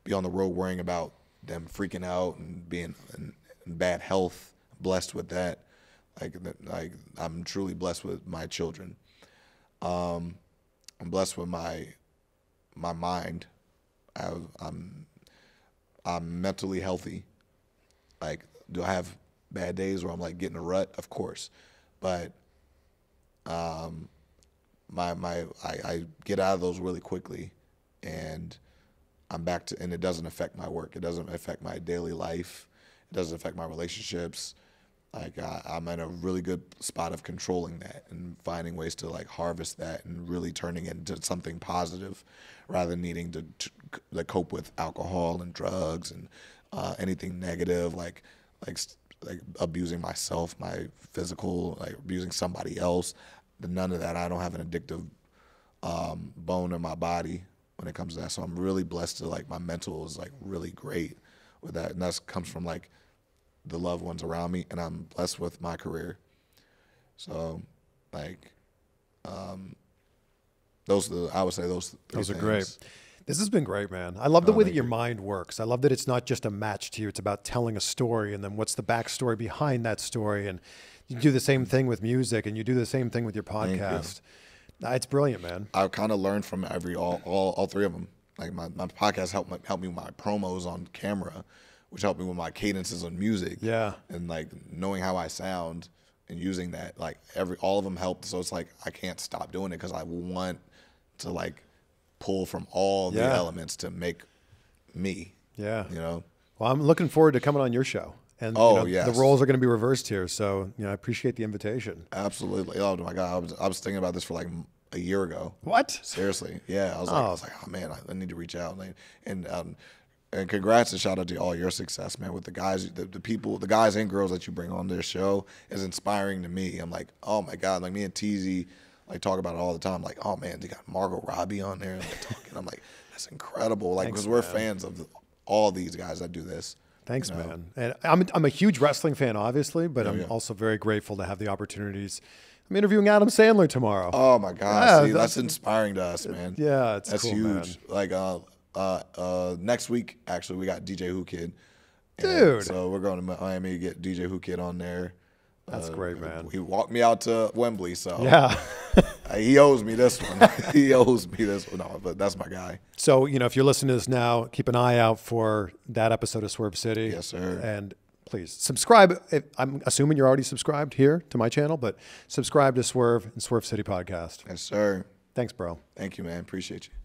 Speaker 1: be on the road worrying about them freaking out and being in bad health. Blessed with that. Like I'm truly blessed with my children. I'm blessed with my mind. I'm mentally healthy. Like, do I have bad days where I'm like getting a rut? Of course, but I get out of those really quickly, and I'm back to, and it doesn't affect my work. It doesn't affect my daily life. It doesn't affect my relationships. Like I'm in a really good spot of controlling that and finding ways to like harvest that and really turning it into something positive, rather than needing to cope with alcohol and drugs and anything negative, like abusing myself, my physical, like abusing somebody else. None of that. I don't have an addictive bone in my body when it comes to that. So I'm really blessed to like my mental is like really great with that, and that comes from like the loved ones around me, and I'm blessed with my career. So, like, I would say those 3
Speaker 2: Those are
Speaker 1: things.
Speaker 2: great. This has been great, man. I love the way that your mind works. I love that it's not just a match to you. It's about telling a story and then what's the backstory behind that story. And you do the same thing with music and you do the same thing with your podcast. It's brilliant, man.
Speaker 1: I kind of learned from all 3 of them. Like my podcast helped me with my promos on camera, which helped me with my cadences on music.
Speaker 2: Yeah.
Speaker 1: And like knowing how I sound and using that, like all of them helped. So it's like I can't stop doing it because I want to like pull from all the elements to make me. Yeah. You know?
Speaker 2: Well, I'm looking forward to coming on your show. And the roles are going to be reversed here. So, I appreciate the invitation.
Speaker 1: Absolutely. Oh my God. I was thinking about this for like a year ago.
Speaker 2: What?
Speaker 1: Seriously. Yeah. I was like, oh man, I need to reach out. And congrats and shout out to all your success, man, with the guys, the people, the guys and girls that you bring on this show is inspiring to me. I'm like, oh my God, like me and TZ like talk about it all the time. Like, oh man, they got Margot Robbie on there like, talking. I'm like, that's incredible. Like, because we're fans of all these guys that do this.
Speaker 2: Thanks, man. And I'm a huge wrestling fan, obviously, but I'm also very grateful to have the opportunities. I'm interviewing Adam Sandler tomorrow.
Speaker 1: Oh my God, see, that's inspiring to us, man.
Speaker 2: Yeah, that's
Speaker 1: cool, huge.
Speaker 2: Man.
Speaker 1: Like next week, actually, we got DJ Who Kid.
Speaker 2: Dude.
Speaker 1: So we're going to Miami to get DJ Who Kid on there.
Speaker 2: That's great, man.
Speaker 1: He walked me out to Wembley, so
Speaker 2: yeah.
Speaker 1: He owes me this one. He owes me this one. No, but that's my guy.
Speaker 2: So, if you're listening to this now, keep an eye out for that episode of Swerve City.
Speaker 1: Yes, sir.
Speaker 2: And please subscribe. I'm assuming you're already subscribed here to my channel, but subscribe to Swerve and Swerve City Podcast.
Speaker 1: Yes, sir.
Speaker 2: Thanks, bro.
Speaker 1: Thank you, man. Appreciate you.